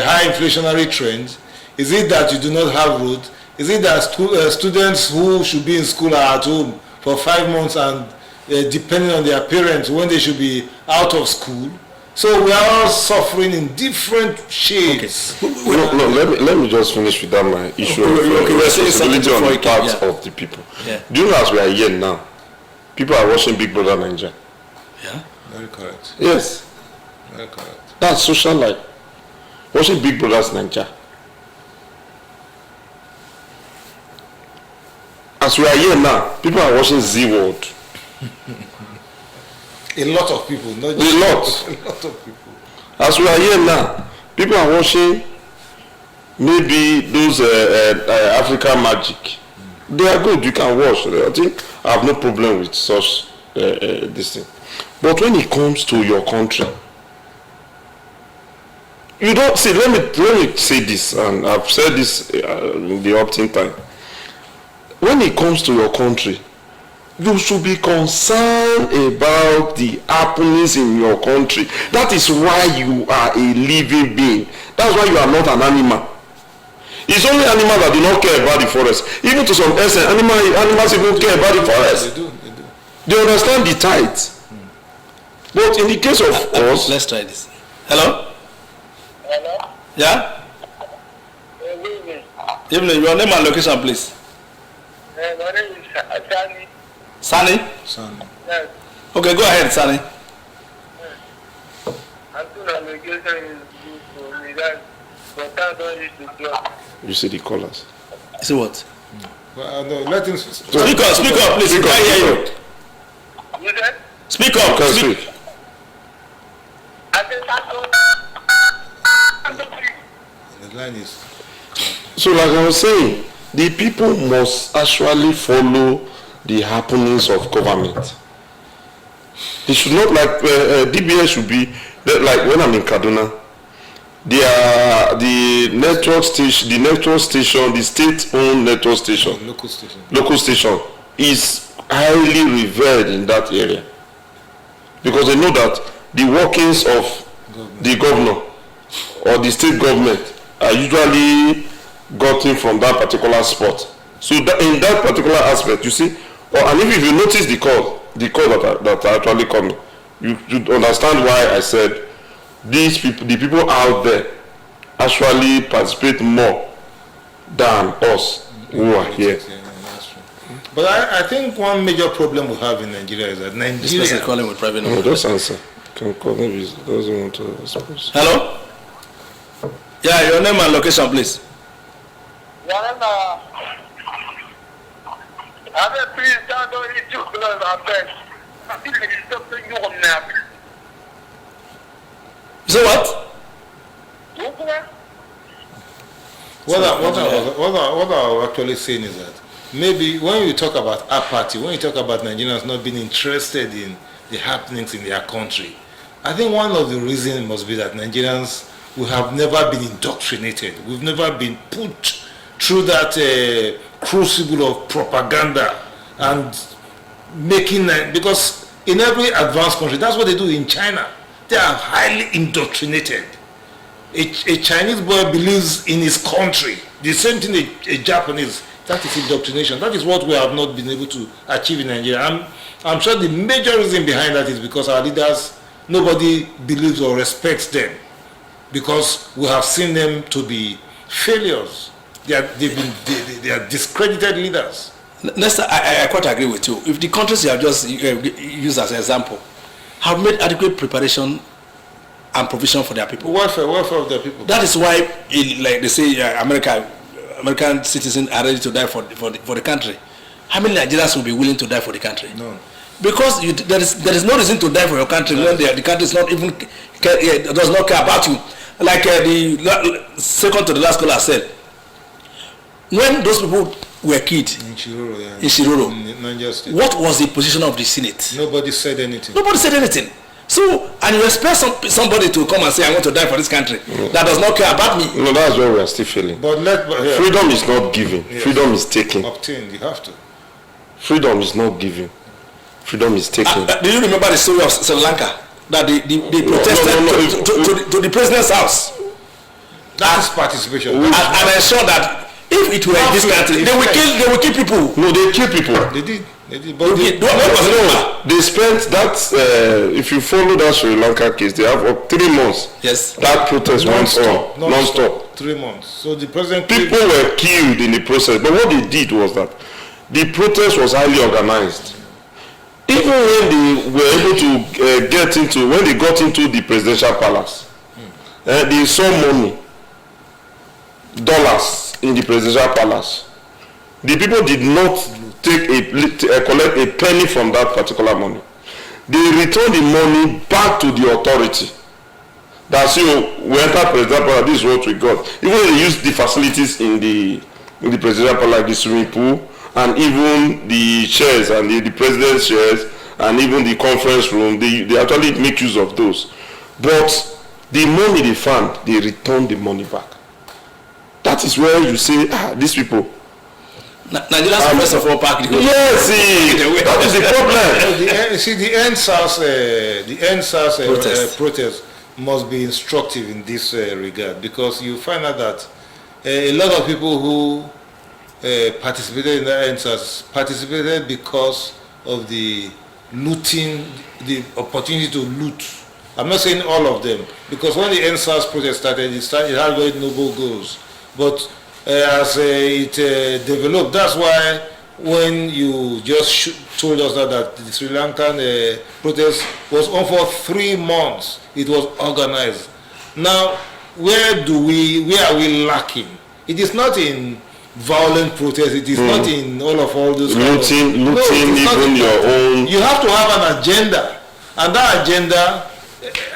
high inflationary trends? Is it that you do not have road? Is it that students who should be in school are at home for 5 months and depending on their parents when they should be out of school? So we are all suffering in different shades. Okay. No, let me just finish with that my issue of responsibility on the part of the people. Yeah. Do you know as we are here now, people are watching Big Brother Nigeria? Yeah. Very correct. Yes. Very correct. That's social life. Watching Big Brother's Nigeria. As we are here now, people are watching Z World. A lot of people, not just A lot. a lot of people. As we are here now, people are watching maybe those African magic. They are good, you can watch. I think I have no problem with such this thing. But when it comes to your country, you don't see, let me say this, and I've said this in the opt-in time. When it comes to your country, you should be concerned about the happenings in your country. That is why you are a living being. That's why you are not an animal. It's only animals that do not care about the forest. Even to some extent, animals even care about the forest. They do. They understand the tides. But in the case of us, let's try this. Hello? Hello? Yeah? Good evening. Evening, your name and location, please. My name is Sani. Sani? Son. Yes. Okay, go ahead, Sani. I think allegation is good for me. But I don't need to drop. you see the colors. You see what? Well, no, let him Speak up, please. We can't hear you. You said? Speak up. Can Speak. speak. I think The line is. So like I was saying, the people must actually follow the happenings of government. They should not like DBS should be like when I'm in Kaduna. The network station, the state-owned network station, local station is highly revered in that area because they know that the workings of the governor or the state government are usually gotten from that particular spot. So that in that particular aspect, you see, and if you notice the call that are actually coming, you understand why I said these people, the people out there, actually participate more than us who are here. But I think one major problem we have in Nigeria is that This person is calling with private number. No, just answer. Can call, maybe he doesn't want to respond. Hello? Yeah, your name and location, please. So what? What I was actually saying is that maybe when you talk about apathy, when you talk about Nigerians not being interested in the happenings in their country, I think one of the reasons must be that Nigerians, we have never been indoctrinated. We've never been put through that crucible of propaganda and making, because in every advanced country, that's what they do in China. They are highly indoctrinated. A Chinese boy believes in his country. The same thing a Japanese. That is indoctrination. That is what we have not been able to achieve in Nigeria. I'm sure the major reason behind that is because our leaders, nobody believes or respects them, because we have seen them to be failures. They are discredited leaders. Next, I quite agree with you. If the countries you have just used as an example have made adequate preparation and provision for their people, welfare of their people. That is why, like they say, American citizens are ready to die for the country. How many Nigerians will be willing to die for the country? No. Because there is no reason to die for your country when the country is not even does not care about you. Like the second to the last caller said, when those people were killed in Shiroro, what was the position of the Senate? Nobody said anything. Nobody said anything. So, and you expect somebody to come and say, I want to die for this country, that does not care about me. No, that's where we are still feeling. But freedom is not given. Yes. Freedom is taken. Obtained, you have to. Freedom is not given. Freedom is taken. Do you remember the story of Sri Lanka? That they protested to the president's house. That is participation. And ensure that if it were in this country, they will kill people. No, they kill people. They did. But they spent that. If you follow that Sri Lanka case, they have 3 months. Yes. That protest went on non-stop. 3 months. So the president. People were killed in the process, but what they did was that the protest was highly organized. Even when they were able to when they got into the presidential palace, they saw money, dollars in the presidential palace. The people did not collect a penny from that particular money. They returned the money back to the authority. That's we enter presidential palace, this is what we got. Even they used the facilities in the presidential palace, like the swimming pool, and even the chairs and the president's chairs, and even the conference room, they actually make use of those. But the money they found, they returned the money back. That is where you say, these people. Nigerians first of all pack the yes, that is the problem. The NSAS protest must be instructive in this regard, because you find out that a lot of people who participated in the NSAS participated because of the looting, the opportunity to loot. I'm not saying all of them, because when the NSAS protest started, it had very noble goals. But as it developed, that's why when you just told us that the Sri Lankan protest was on for 3 months, it was organized. Now, where are we lacking? It is not in violent protest, it is not in all those looting, even your own. You have to have an agenda, and that agenda,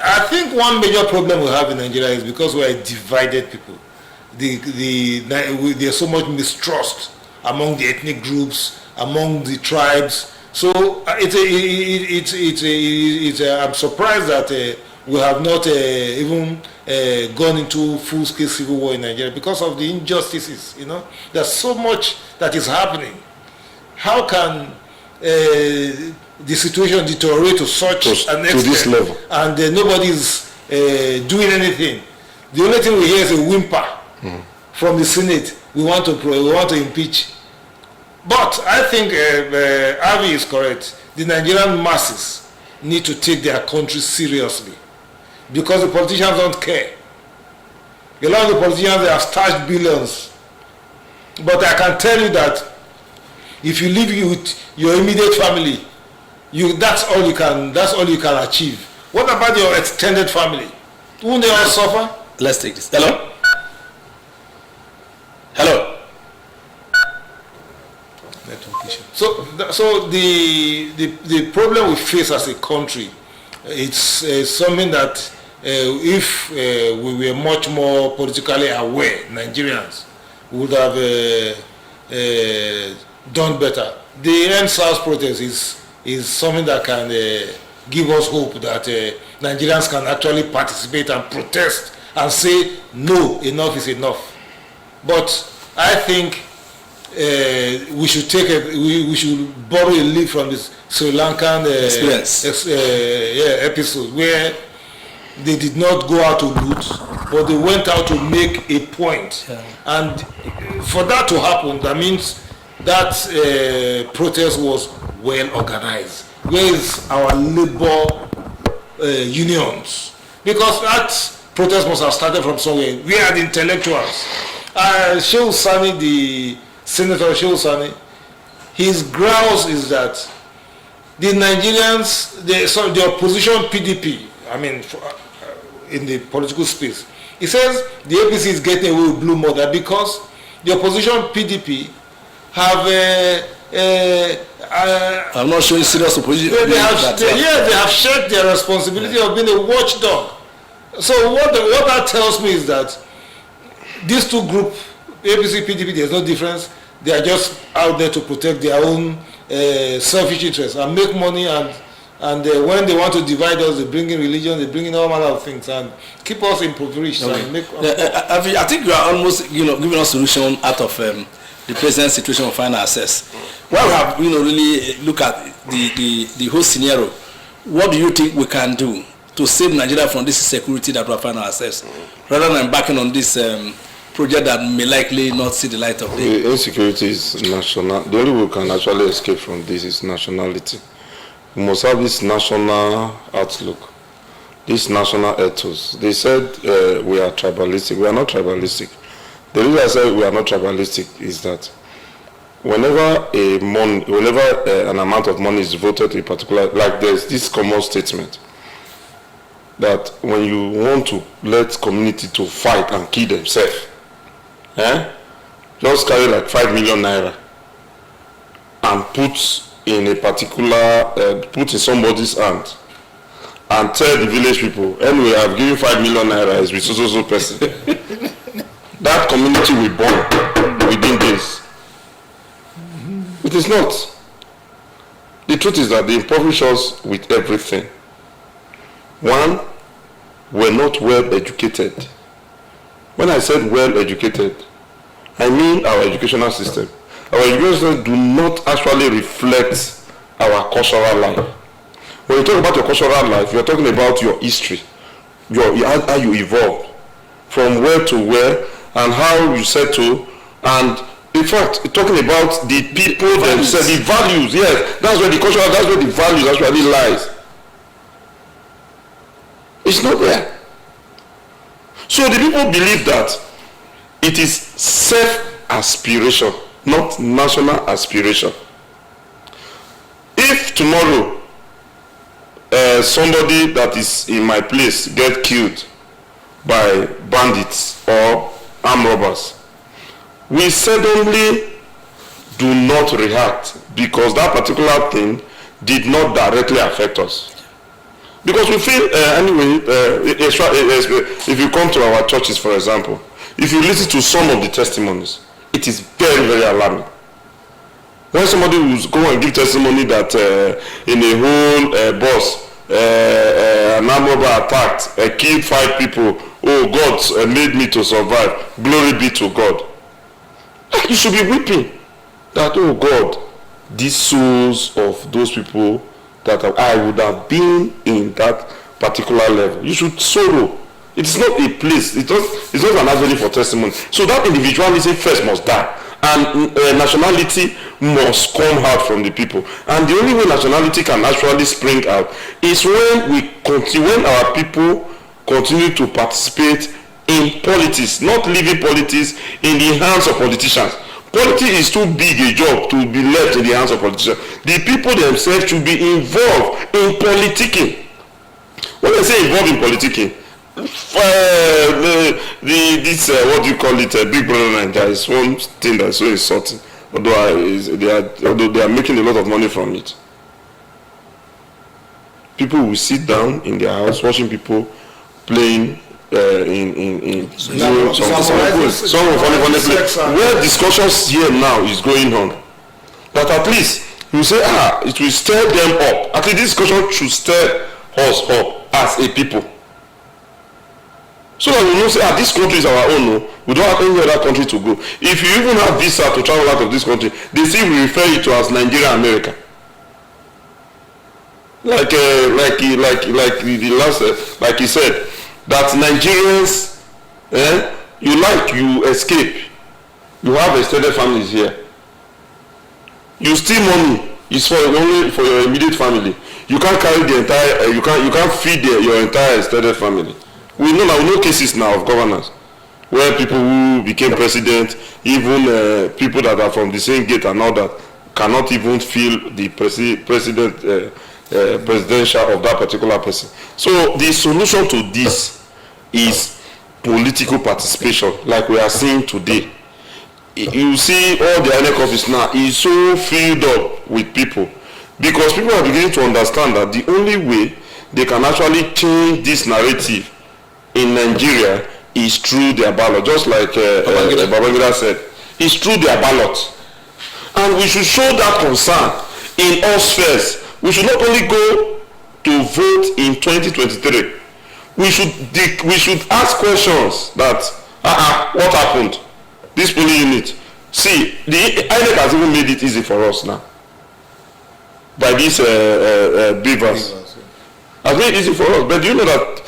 I think one major problem we have in Nigeria is because we are a divided people. There's so much mistrust among the ethnic groups, among the tribes. So I'm surprised that we have not even gone into full-scale civil war in Nigeria because of the injustices. There's so much that is happening. How can the situation deteriorate to such an extent, to this level, and nobody's doing anything? The only thing we hear is a whimper from the Senate. We want to impeach. But I think Avi is correct. The Nigerian masses need to take their country seriously. because the politicians don't care. A lot of the politicians, they have stashed billions. But I can tell you that if you live with your immediate family, that's all you can achieve. What about your extended family? Won't they all suffer? Let's take this. Hello? Hello? So the problem we face as a country, it's something that if we were much more politically aware, Nigerians would have done better. The End SARS protest is something that can give us hope that Nigerians can actually participate and protest and say, no, enough is enough. But I think we should we should borrow a leaf from this Sri Lankan episode where they did not go out to loot, but they went out to make a point. Yeah. And for that to happen, that means that protest was well organized. Where is our labor unions? Because that protest must have started from somewhere. We are the intellectuals. Shehu Sani, the Senator Shehu Sani, his grounds is that the Nigerians, the opposition PDP, in the political space, he says the APC is getting away with blue murder because the opposition PDP have I'm not showing serious opposition. They have shared their responsibility of being a watchdog. So what that tells me is that these two groups, APC, PDP, there's no difference. They are just out there to protect their own selfish interests and make money, and when they want to divide us, they bring in religion, they bring in all manner of things and keep us impoverished. Okay. And I think you are almost giving us solution out of the present situation of final access. While we have really look at the whole scenario, what do you think we can do to save Nigeria from this insecurity that we have final access, rather than backing on this project that may likely not see the light of day? The insecurity is national. The only way we can actually escape from this is nationality. We must have this national outlook, this national ethos. They said we are tribalistic. We are not tribalistic. The reason I say we are not tribalistic is that whenever an amount of money is devoted to a particular, like there's this common statement that when you want to let community to fight and kill themselves, just carry like 5 million naira and put in a particular, put in somebody's hand and tell the village people, anyway, I've given 5 million naira is with so person. That community will burn within days. It is not. The truth is that they impoverish us with everything. One, we're not well educated. When I said well educated, I mean our educational system. Our educational system do not actually reflect our cultural life. When you talk about your cultural life, you're talking about your history, how you evolved, from where to where, and how you settle, and in fact, talking about the people themselves, the values, yes, that's where the cultural, that's where the values actually lies. It's not there. So the people believe that it is self-aspiration, not national aspiration. If tomorrow somebody that is in my place get killed by bandits or armed robbers, we suddenly do not react because that particular thing did not directly affect us. Because we feel, if you come to our churches, for example, if you listen to some of the testimonies, it is very, very alarming. When somebody will go and give testimony that in a whole bus, an armed robber attacked, killed 5 people, oh, God made me to survive, glory be to God. You should be weeping that, oh God, these souls of those people that I would have been in that particular level. You should sorrow. It's not a place. It's not an avenue for testimony. So that individuality first must die. And nationality must come out from the people. And the only way nationality can actually spring out is when when our people continue to participate in politics, not leaving politics in the hands of politicians. Politics is too big a job to be left in the hands of politicians. The people themselves should be involved in politicking. When I say involved in politicking, what do you call it, Big Brother Nigeria is one thing that's so insulting, although they are making a lot of money from it. People will sit down in their house watching people playing some funny place where discussions here now is going on, but at least you say it will stir them up. At least this discussion should stir us up as a people, so that we know say this country is our own. No, we don't have any other country to go. If you even have visa to travel out of this country, they still refer you to as Nigeria, America. Like the last, like he said, that Nigerians, you escape, you have extended families here, you steal money, it's only for your immediate family. You can't carry the entire, you can't feed your entire extended family. We know cases now of governors where people who became president, even people that are from the same gate and all that, cannot even feel the presidential of that particular person. So the solution to this is political participation, like we are seeing today. You see all the INEC office now is so filled up with people, because people are beginning to understand that the only way they can actually change this narrative in Nigeria is through their ballot, just like Babangida said, it's through their ballot. And we should show that concern in all spheres. We should not only go to vote in 2023. We should ask questions that what happened? This polling unit. See, the INEC has even made it easy for us now. By these beavers. Has made it easy for us. But do you know that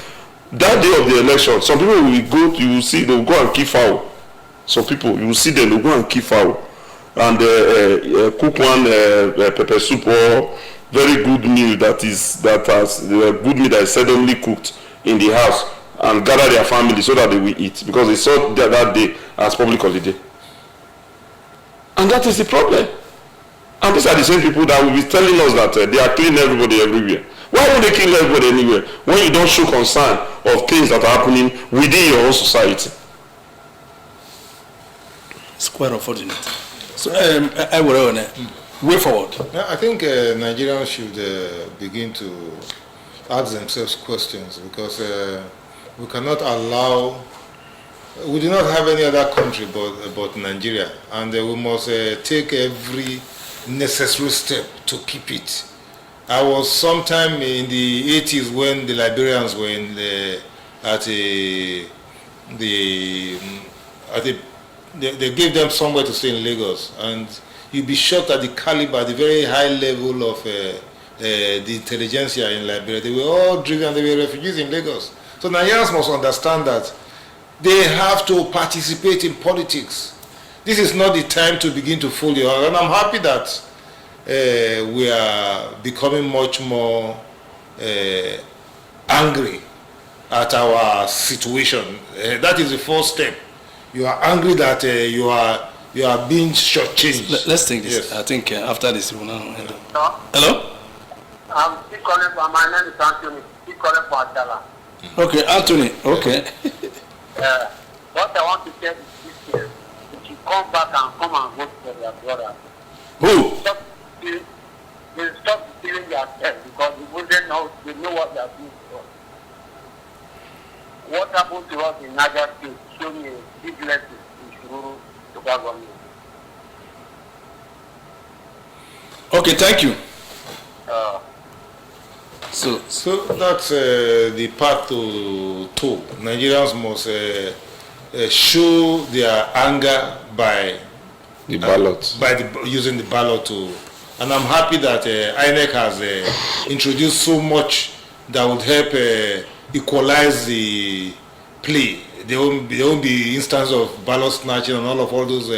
day of the election, some people will go, you will see, they will go and kill fowl. Some people, you will see them, they will go and kill fowl. And cook one pepper soup or very good meal that has good meal that is suddenly cooked in the house, and gather their family so that they will eat, because they saw that day as public holiday. And that is the problem. And these are the same people that will be telling us that they are killing everybody everywhere. Why won't they kill everybody anywhere when you don't show concern of things that are happening within your own society? It's quite unfortunate. So I will way forward. I think Nigerians should begin to ask themselves questions, because we cannot allow, we do not have any other country but Nigeria, and we must take every necessary step to keep it. I was sometime in the 80s when the Liberians were they gave them somewhere to stay in Lagos, and you'd be shocked at the caliber, the very high level of the intelligentsia in Liberia. They were all driven, they were refugees in Lagos. So Nigerians must understand that they have to participate in politics. This is not the time to begin to fool you. And I'm happy that we are becoming much more angry at our situation. That is the first step. You are angry that you are being shortchanged. Let's take this. Yes. I think after this, we will now end. Hello? Hello? I'm still calling for, my name is Anthony. Still calling for Adala. Okay, Anthony. Okay. What I want to tell is this year, if you come back and come and vote for your brother, Who? they stop stealing their self, because they know what they are doing for us. What happened to us in Niger State showed me a big lesson in Shururu to government. Okay, thank you. So that's the path to Nigerians must show their anger by The ballot. Using the ballot to, and I'm happy that INEC has introduced so much that would help equalize the play. There won't be instances of ballot snatching and all those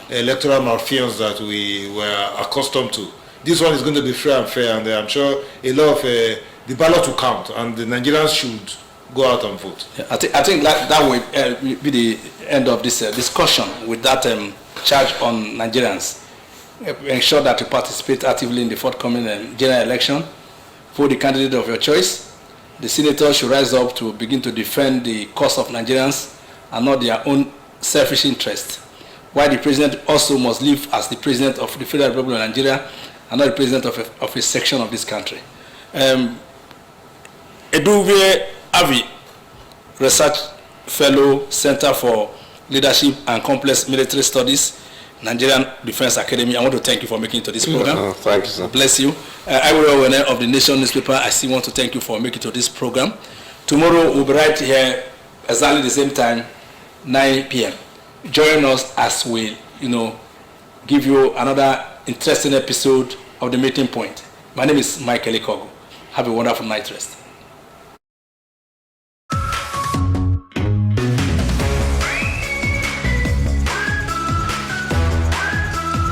electoral malfeasance that we were accustomed to. This one is going to be fair and fair, and I'm sure a lot of the ballot will count, and the Nigerians should go out and vote. Yeah, I think that will be the end of this discussion with that charge on Nigerians. Ensure that you participate actively in the forthcoming general election. Vote the candidate of your choice. The senators should rise up to begin to defend the cause of Nigerians and not their own selfish interest. While the president also must live as the president of the Federal Republic of Nigeria and not the president of a section of this country. Eduwe Avi, Research Fellow, Center for Leadership and Complex Military Studies, Nigerian Defense Academy. I want to thank you for making it to this program. Thank you, sir. Bless you. I will be of the Nation newspaper. I still want to thank you for making it to this program. Tomorrow we'll be right here exactly the same time, 9 p.m. Join us as we, give you another interesting episode of The Meeting Point. My name is Michael Ikogu. Have a wonderful night rest.